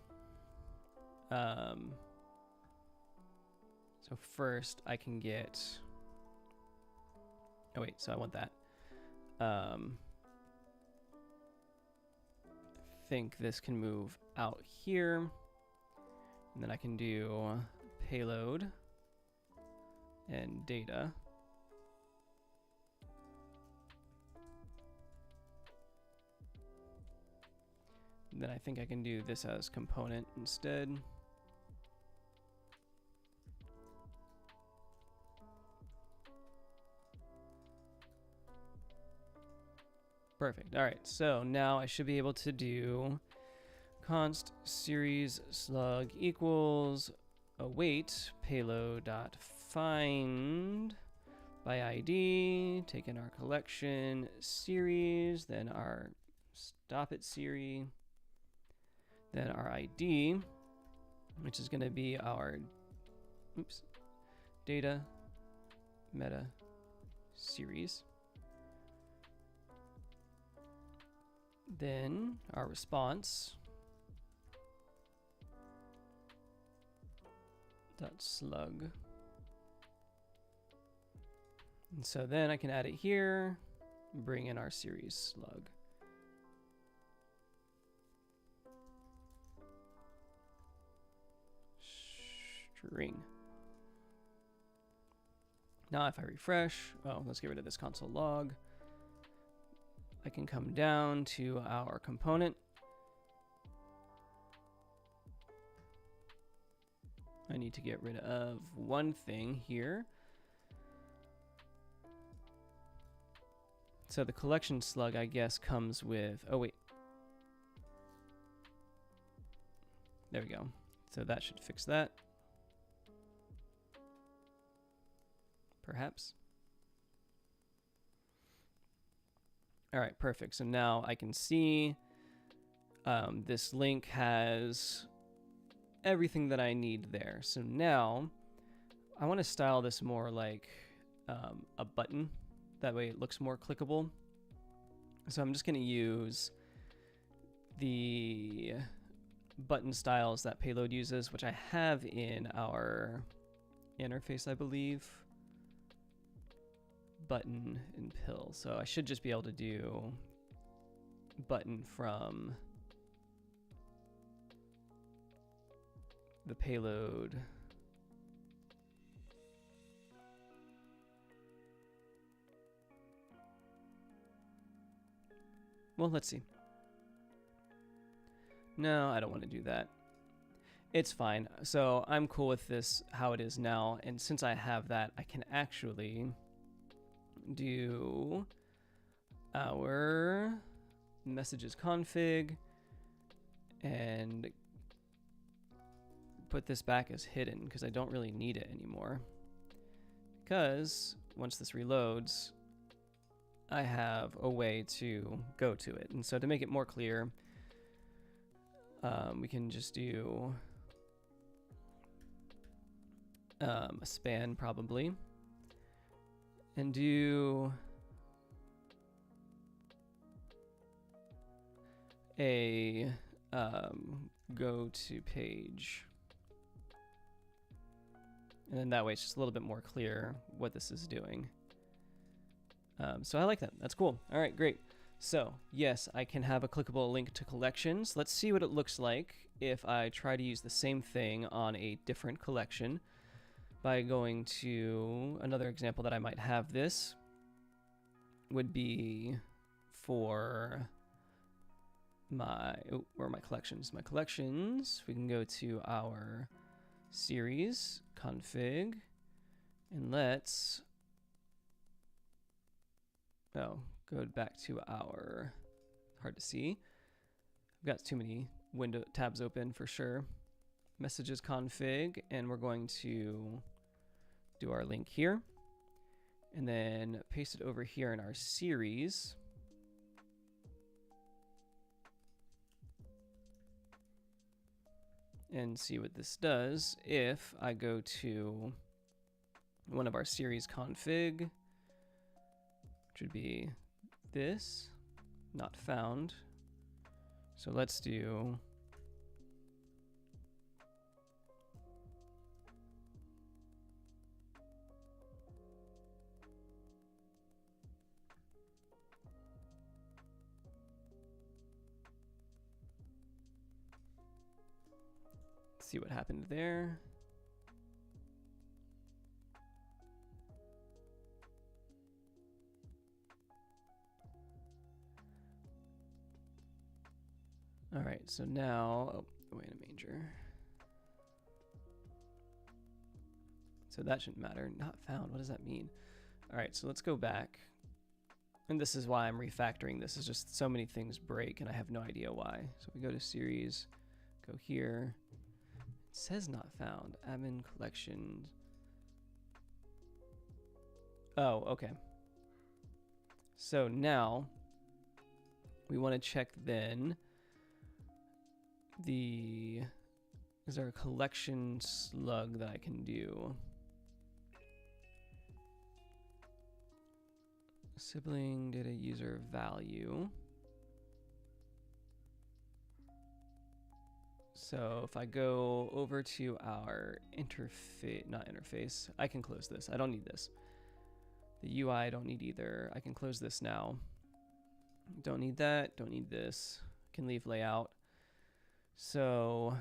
so So first I can get, oh wait, so I want that. I think this can move out here, and then I can do payload and data. And then I think I can do this as component instead. Perfect. All right, so now I should be able to do const series slug equals await payload.find by ID, take in our collection series, then our stop it series, then our ID, which is going to be our data meta series. Then our response dot slug. And so then I can add it here, bring in our series slug. String. Now if I refresh, let's get rid of this console log. I can come down to our component. I need to get rid of one thing here. So the collection slug, I guess, comes with, oh wait. There we go. So that should fix that. Perhaps. All right, perfect. So now I can see this link has everything that I need there. So now I want to style this more like a button. That way it looks more clickable. So I'm just going to use the button styles that Payload uses, which I have in our interface, I believe. Button and pill. So I should just be able to do button from the payload. Well, let's see. No, I don't want to do that. It's fine. So I'm cool with this how it is now. And since I have that, I can actually do our messages config and put this back as hidden because I don't really need it anymore. Because once this reloads, I have a way to go to it. And so to make it more clear, we can just do a span probably. And do a go to page. And then that way it's just a little bit more clear what this is doing. So I like that. That's cool. All right, great. So yes, I can have a clickable link to collections. Let's see what it looks like if I try to use the same thing on a different collection. By going to another example that I might have this would be for my, where are my collections? My collections, we can go to our series config and let's, go back to our, hard to see. I've got too many window tabs open for sure. Messages config, and we're going to do our link here and then paste it over here in our series. And see what this does if I go to one of our series config, which would be this, not found. So let's do see what happened there. All right, so now, oh, away in a manger. So that shouldn't matter. Not found, what does that mean? All right, so let's go back. And this is why I'm refactoring this, is just so many things break and I have no idea why. So we go to series, go here. It says not found, admin collections. Oh, okay. So now we want to check then is there a collection slug that I can do? Sibling data user value. So if I go over to our interface, not interface, I can close this. I don't need this. The UI I don't need either. I can close this now. Don't need that, don't need this. Can leave layout. So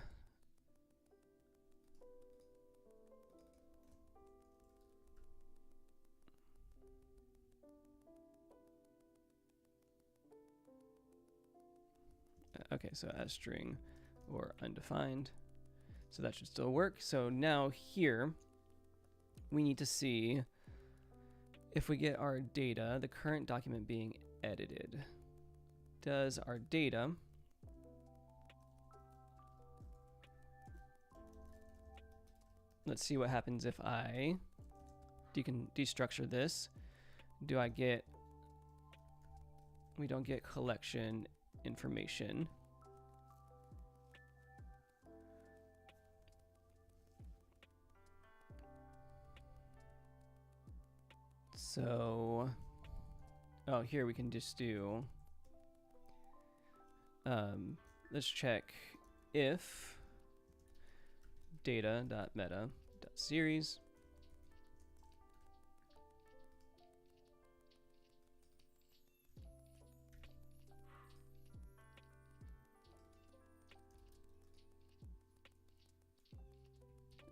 okay, so as string or undefined. So that should still work. So now here we need to see if we get our data, the current document being edited. Does our data let's see what happens if I destructure this. Do I get, we don't get collection information. So, oh, here we can just do, let's check if data.meta.series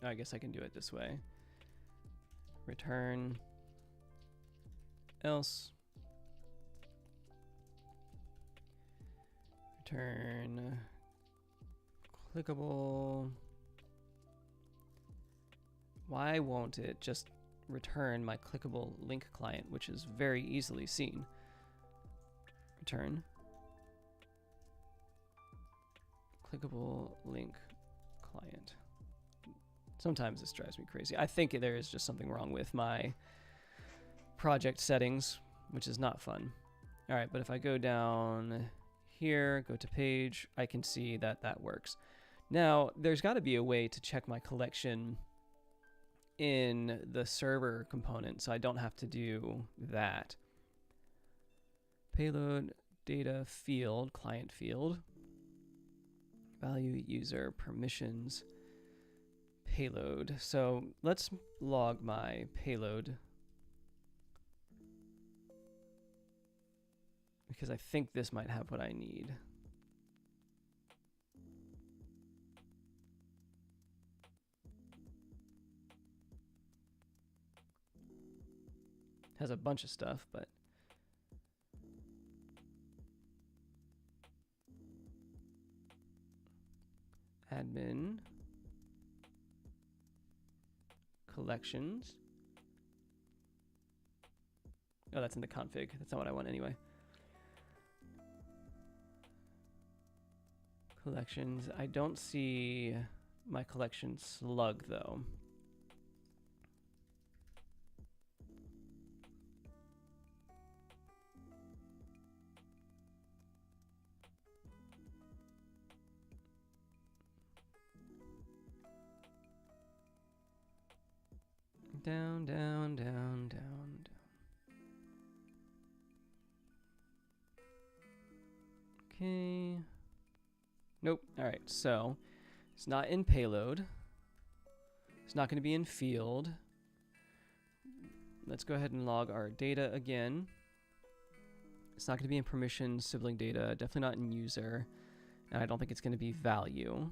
I guess I can do it this way. Return else. Return clickable. Why won't it just return my clickable link client, which is very easily seen? Return clickable link client. Sometimes this drives me crazy. I think there is just something wrong with my project settings, which is not fun. All right, but if I go down here, go to page, I can see that that works. Now, there's got to be a way to check my collection in the server component, so I don't have to do that. Payload data field, client field, value user permissions, payload. So let's log my payload, because I think this might have what I need. Has a bunch of stuff, but admin collections. Oh, that's in the config. That's not what I want anyway. Collections. I don't see my collection slug though. Down, down, down, down, down. Okay. Nope. All right. So it's not in payload. It's not going to be in field. Let's go ahead and log our data again. It's not going to be in permissions, sibling data, definitely not in user. And I don't think it's going to be value.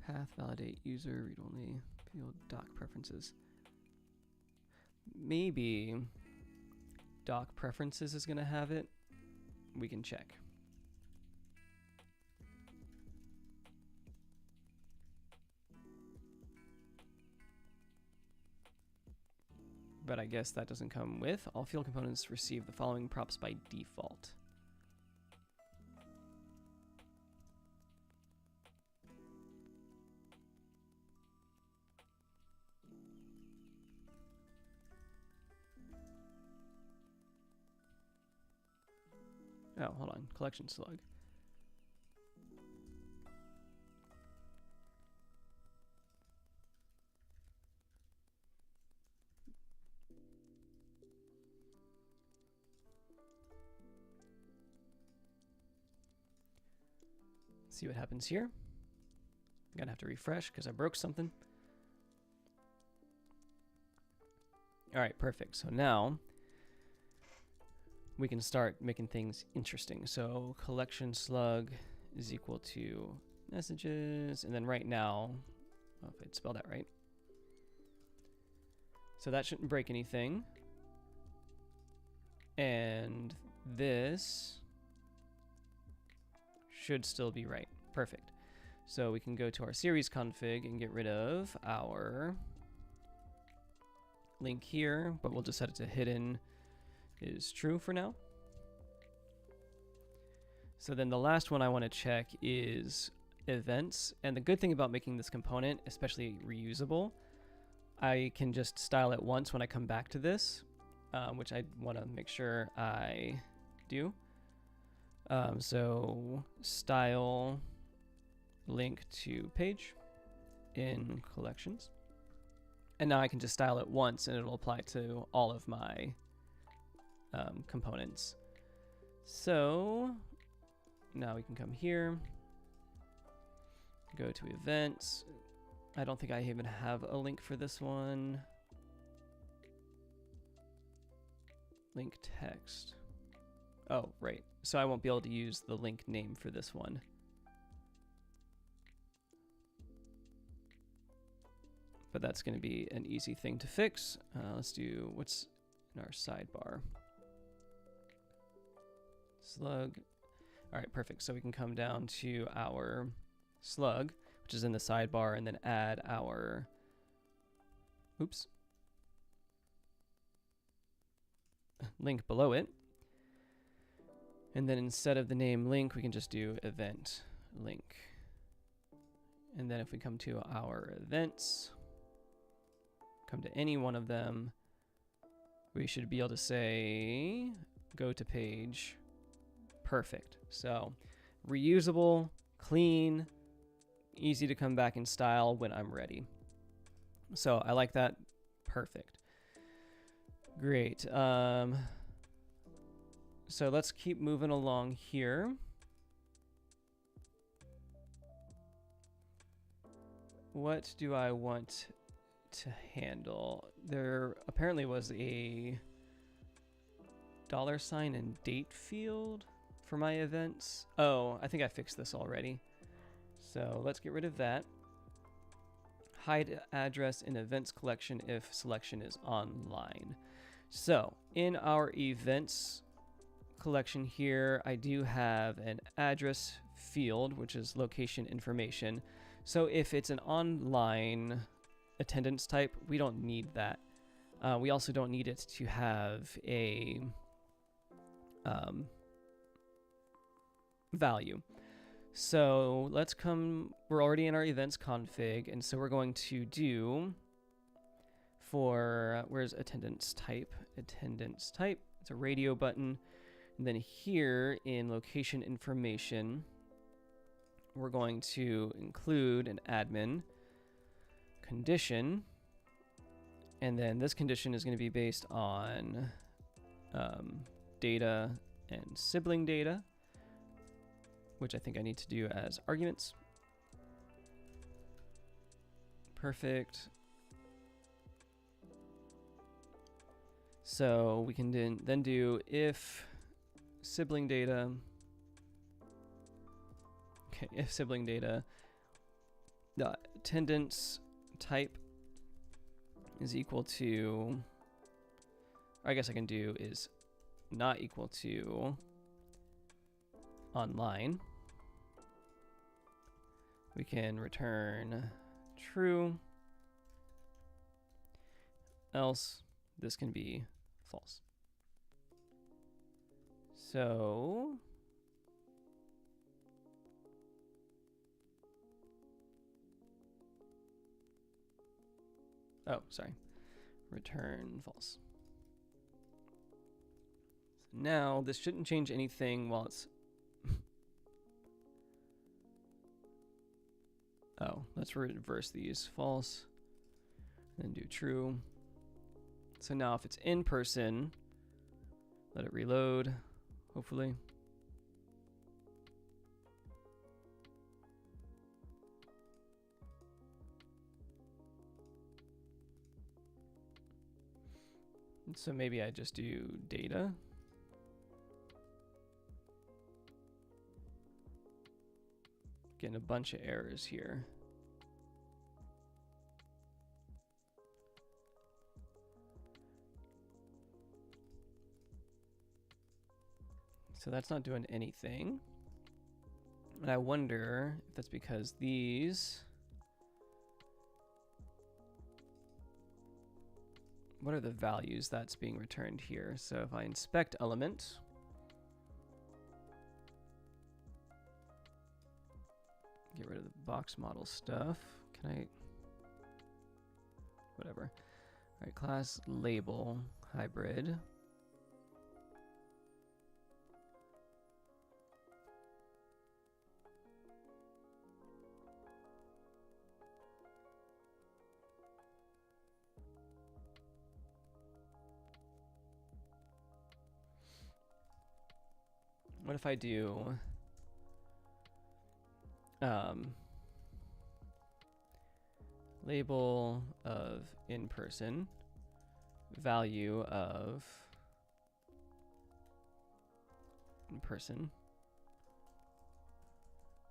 Path validate user read only doc preferences. Maybe doc preferences is going to have it. We can check. But I guess that doesn't come with. All field components receive the following props by default. Oh, hold on. Collection slug. See what happens here. I'm gonna have to refresh because I broke something. All right, perfect. So now we can start making things interesting. So collection slug is equal to messages, and then right now, oh, if I'd spelled that right. So that shouldn't break anything. And this should still be right. Perfect. So we can go to our series config and get rid of our link here, but we'll just set it to hidden is true for now. So then the last one I want to check is events. And the good thing about making this component, especially reusable, I can just style it once when I come back to this, which I want to make sure I do. So style link to page in collections. And now I can just style it once and it'll apply to all of my components. So now we can come here, go to events. I don't think I even have a link for this one. Link text. Oh, right. So I won't be able to use the link name for this one. But that's going to be an easy thing to fix. Let's do what's in our sidebar. Slug. All right, perfect. So we can come down to our slug, which is in the sidebar, and then add our, oops, link below it. And then instead of the name link, we can just do event link. And then if we come to our events, come to any one of them, we should be able to say, go to page. Perfect. So reusable, clean, easy to come back in style when I'm ready. So I like that. Perfect. Great. So let's keep moving along here. What do I want to handle? There apparently was a $ and date field for my events. Oh, I think I fixed this already. So let's get rid of that. Hide address in events collection if selection is online. So in our events collection here, I do have an address field, which is location information. So if it's an online attendance type, we don't need that. We also don't need it to have a value. So let's come, we're already in our events config, and so we're going to do for, where's attendance type? Attendance type, it's a radio button. And then here in location information, we're going to include an admin condition. And then this condition is going to be based on data and sibling data, which I think I need to do as arguments. Perfect. So we can then do if sibling data, okay, if sibling data the attendance type is equal to, or I guess I can do is not equal to online. We can return true, else this can be false. So sorry, return false. So now this shouldn't change anything while it's oh, let's reverse these, false, and then do true. So now if it's in person, let it reload, hopefully. And so maybe I just do data. Getting a bunch of errors here. So that's not doing anything. And I wonder if that's because these, what are the values that's being returned here? So if I inspect element, get rid of the box model stuff. Can I, whatever. All right, class label hybrid. What if I do label of in person, value of in person,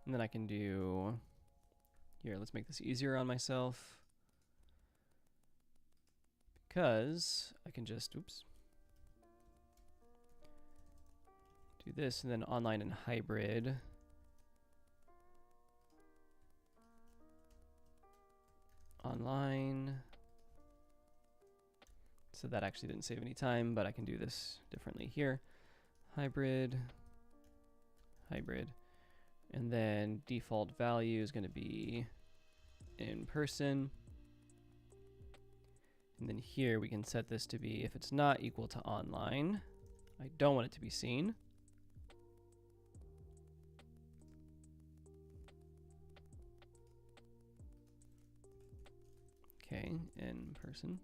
and then I can do here, let's make this easier on myself because I can just do this, and then online and hybrid. Online. So that actually didn't save any time, but I can do this differently here. Hybrid, hybrid. And then default value is going to be in person. And then here we can set this to be, if it's not equal to online, I don't want it to be seen. Okay, in person.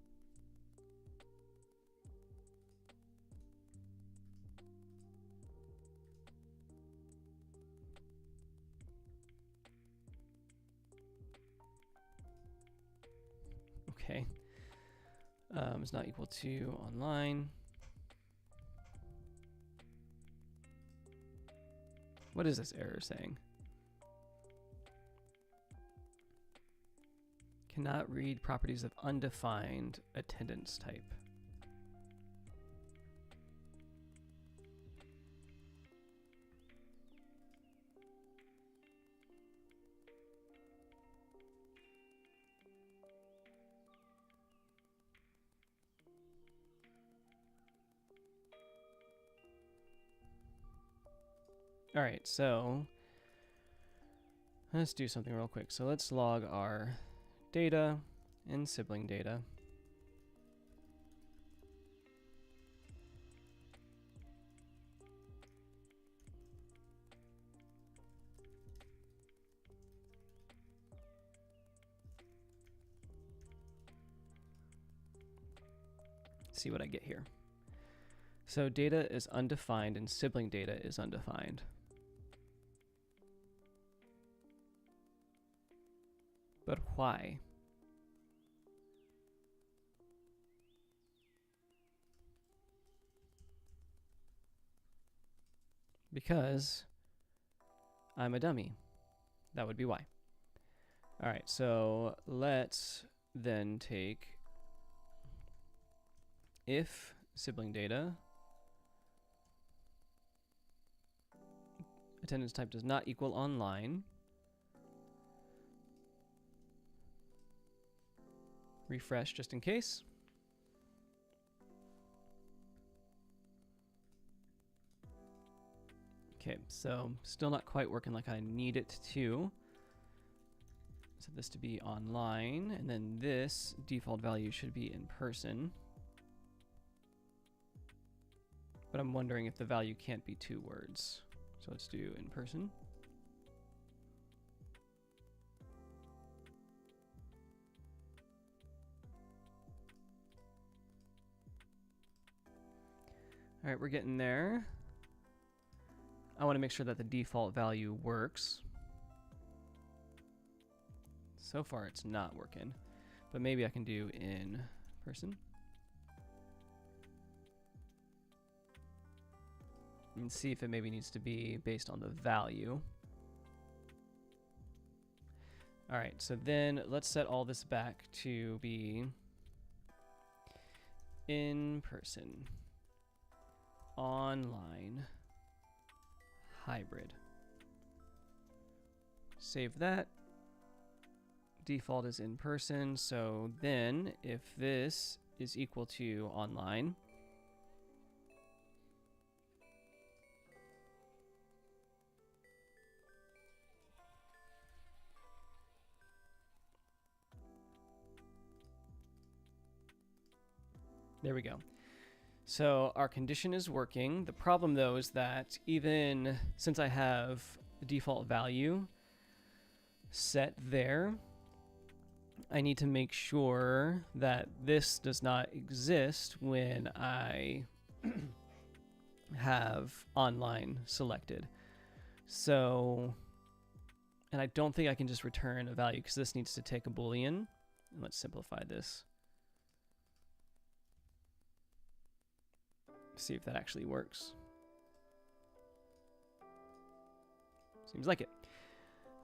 Okay. Is not equal to online. What is this error saying? Cannot read properties of undefined attendance type. All right, so let's do something real quick. So let's log our data and sibling data. See what I get here. So data is undefined and sibling data is undefined. But why? Because I'm a dummy. That would be why. All right, so let's then take if sibling data attendance type does not equal online, refresh just in case. Okay, so still not quite working like I need it to. Set this to be online, and then this default value should be in person. But I'm wondering if the value can't be 2 words. So let's do in person. All right, we're getting there. I want to make sure that the default value works. So far it's not working, but maybe I can do in person. And see if it maybe needs to be based on the value. All right, so then let's set all this back to be in person, online, hybrid. Save that. Default is in person, so then if this is equal to online, there we go. So our condition is working. The problem though is that even since I have the default value set there, I need to make sure that this does not exist when I have online selected. So, and I don't think I can just return a value because this needs to take a Boolean. And let's simplify this. See if that actually works. Seems like it.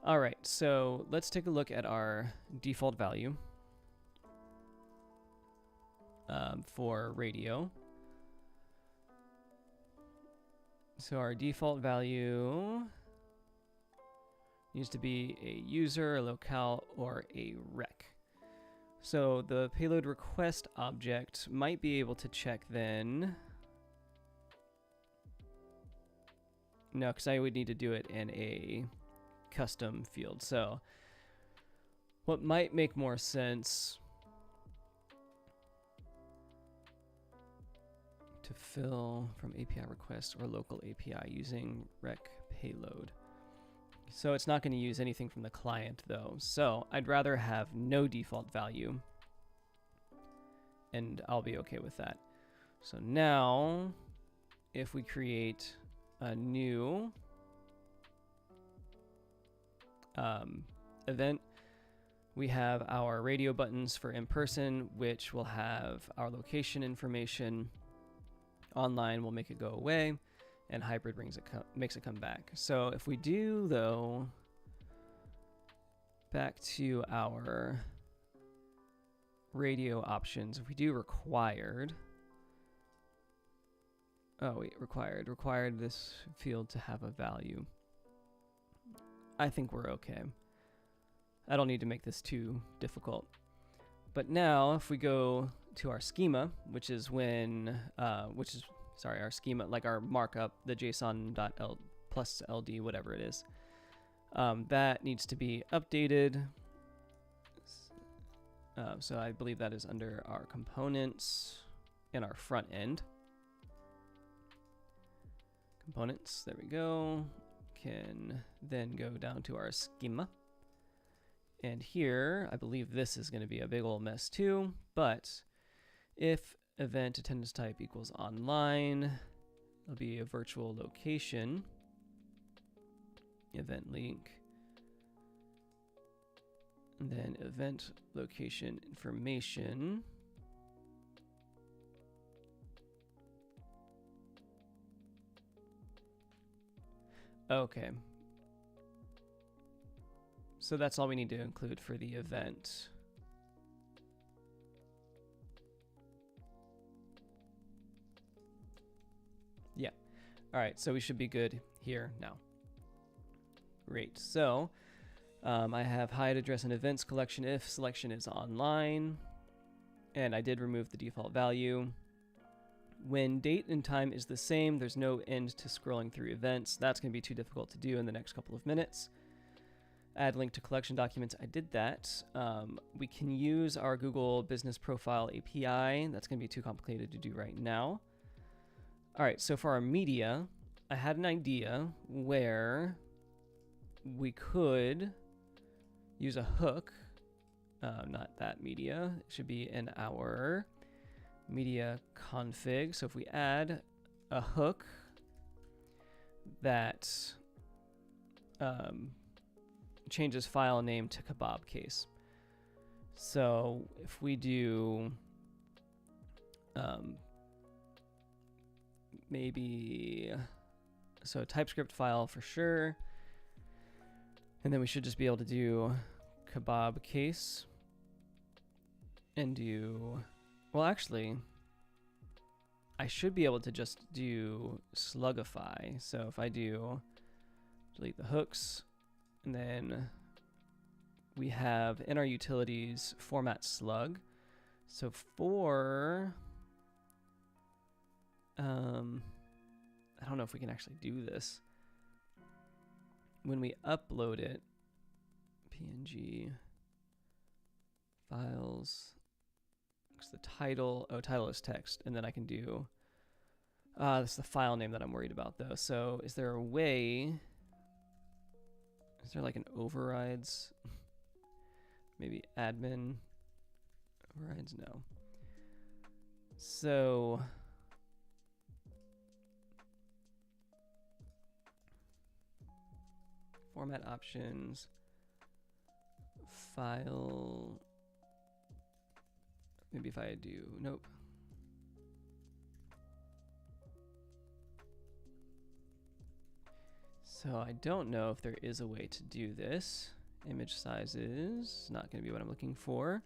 All right, so let's take a look at our default value for radio. So our default value needs to be a user, a locale, or a rec. So the payload request object might be able to check then. No, because I would need to do it in a custom field. So what might make more sense to fill from API request or local API using rec payload. So it's not going to use anything from the client though. So I'd rather have no default value and I'll be okay with that. So now if we create a new event, we have our radio buttons for in person, which will have our location information. Online will make it go away, and hybrid makes it come back. So if we do though, back to our radio options, if we do required, oh wait, required this field to have a value. I think we're okay. I don't need to make this too difficult. But now if we go to our schema, which is when, our schema, like our markup, the JSON.L plus LD, whatever it is, that needs to be updated. So I believe that is under our components in our front end. Components, there we go. Can then go down to our schema. And here, I believe this is going to be a big old mess too, but if event attendance type equals online, it'll be a virtual location, event link, and then event location information. Okay. So that's all we need to include for the event. Yeah. All right, so we should be good here now. Great. So I have hide address and events collection if selection is online. And I did remove the default value. When date and time is the same, there's no end to scrolling through events. That's going to be too difficult to do in the next couple of minutes. Add link to collection documents. I did that. We can use our Google Business Profile API. That's going to be too complicated to do right now. All right, so for our media, I had an idea where we could use a hook. Not that media. It should be in our media config. So if we add a hook that changes file name to kebab case. So if we do maybe so TypeScript file for sure, and then we should just be able to do kebab case and do, well, actually I should be able to just do slugify. So if I do delete the hooks, and then we have in our utilities format slug. So for I don't know if we can actually do this. When we upload it, PNG files, the title, oh, title is text, and then I can do, this is the file name that I'm worried about though. So is there a way, is there like an overrides? Maybe admin overrides, no. So format options, file, maybe if I do, nope. So I don't know if there is a way to do this. Image sizes, not going to be what I'm looking for.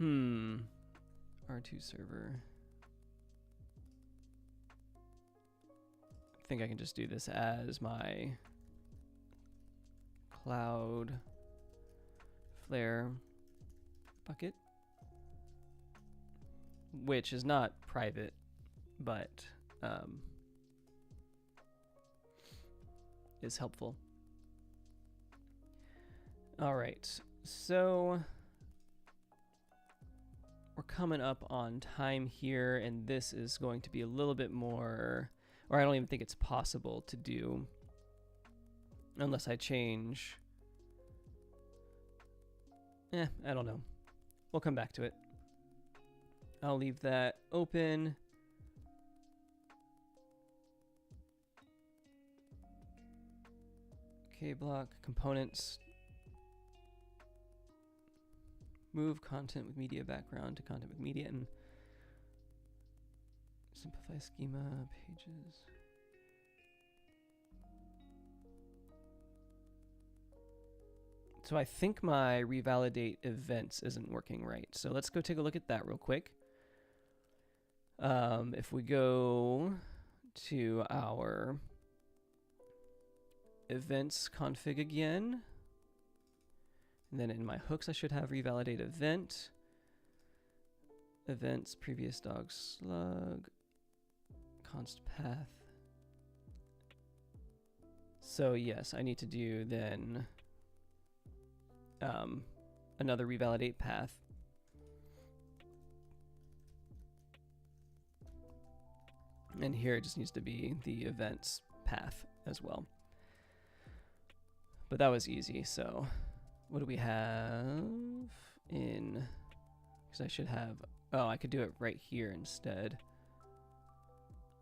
R2 server. I think I can just do this as my cloud flare bucket, which is not private, but is helpful. All right, so we're coming up on time here, and this is going to be a little bit more, or I don't even think it's possible to do unless I change. I don't know. We'll come back to it. I'll leave that open. Okay, block components. Move content with media background to content with media, and simplify schema pages. So I think my revalidate events isn't working right. So let's go take a look at that real quick. If we go to our events config again, and then in my hooks, I should have revalidate event, events, previous dog slug, const path. So yes, I need to do then another revalidate path. And here it just needs to be the events path as well. But that was easy, so what do we have in, because I should have, oh, I could do it right here instead.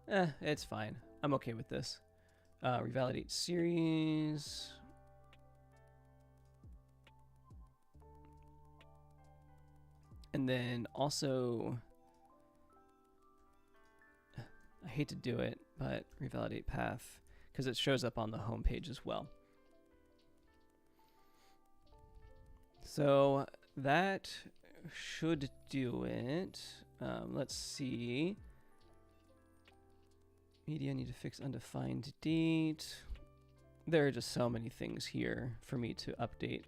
It's fine. I'm okay with this. Revalidate series. And then also, I hate to do it, but revalidate path, because it shows up on the home page as well. So that should do it. Let's see. Media, I need to fix undefined date. There are just so many things here for me to update.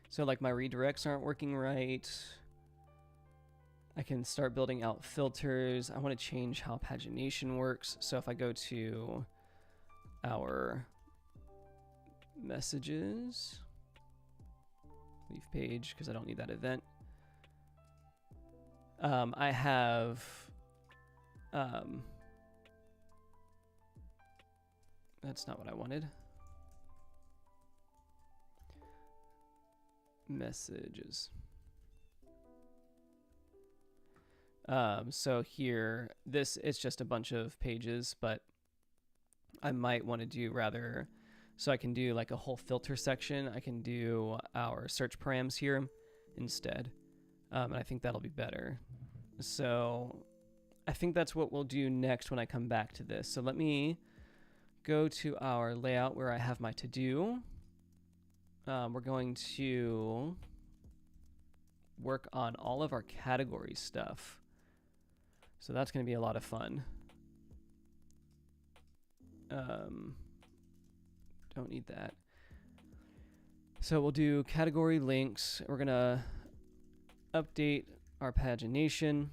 So like my redirects aren't working right. I can start building out filters. I want to change how pagination works. So if I go to our messages, leave page, because I don't need that event. I have that's not what I wanted. Messages. So here, it's just a bunch of pages, but I might want to do rather, so I can do like a whole filter section. I can do our search params here instead. And I think that'll be better. So I think that's what we'll do next when I come back to this. So let me go to our layout where I have my to-do. We're going to work on all of our category stuff. So that's going to be a lot of fun. Don't need that. So we'll do category links. We're going to update our pagination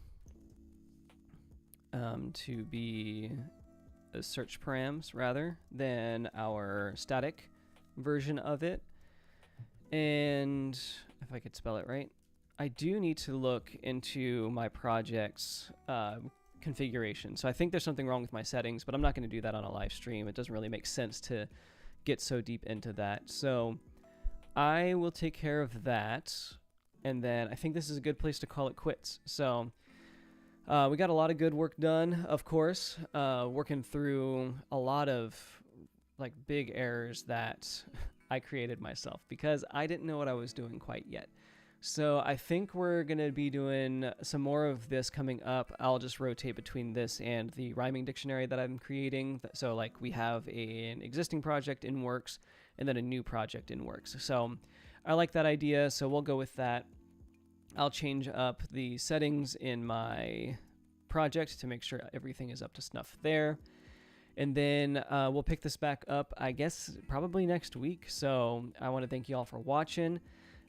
to be a search params rather than our static version of it. And if I could spell it right, I do need to look into my project's configuration. So I think there's something wrong with my settings, but I'm not going to do that on a live stream. It doesn't really make sense to get so deep into that. So I will take care of that. And then I think this is a good place to call it quits. So we got a lot of good work done, of course, working through a lot of like big errors that I created myself because I didn't know what I was doing quite yet. So I think we're going to be doing some more of this coming up. I'll just rotate between this and the rhyming dictionary that I'm creating. So like we have an existing project in works and then a new project in works. So I like that idea, so we'll go with that. I'll change up the settings in my project to make sure everything is up to snuff there. And then we'll pick this back up, I guess, probably next week. So I want to thank you all for watching.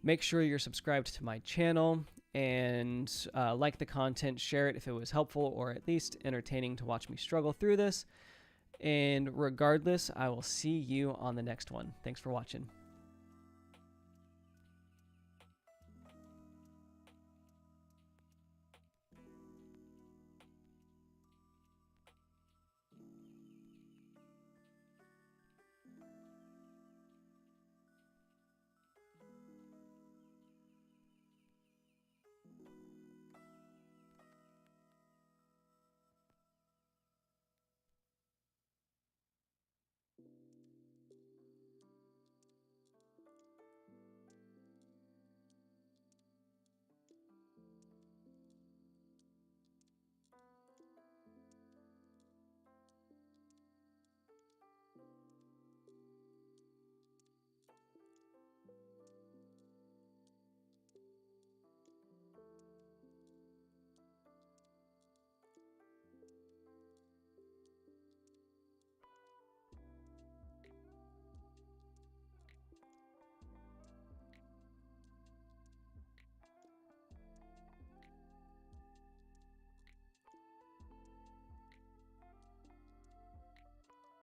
Make sure you're subscribed to my channel and like the content, share it if it was helpful or at least entertaining to watch me struggle through this. And regardless, I will see you on the next one. Thanks for watching.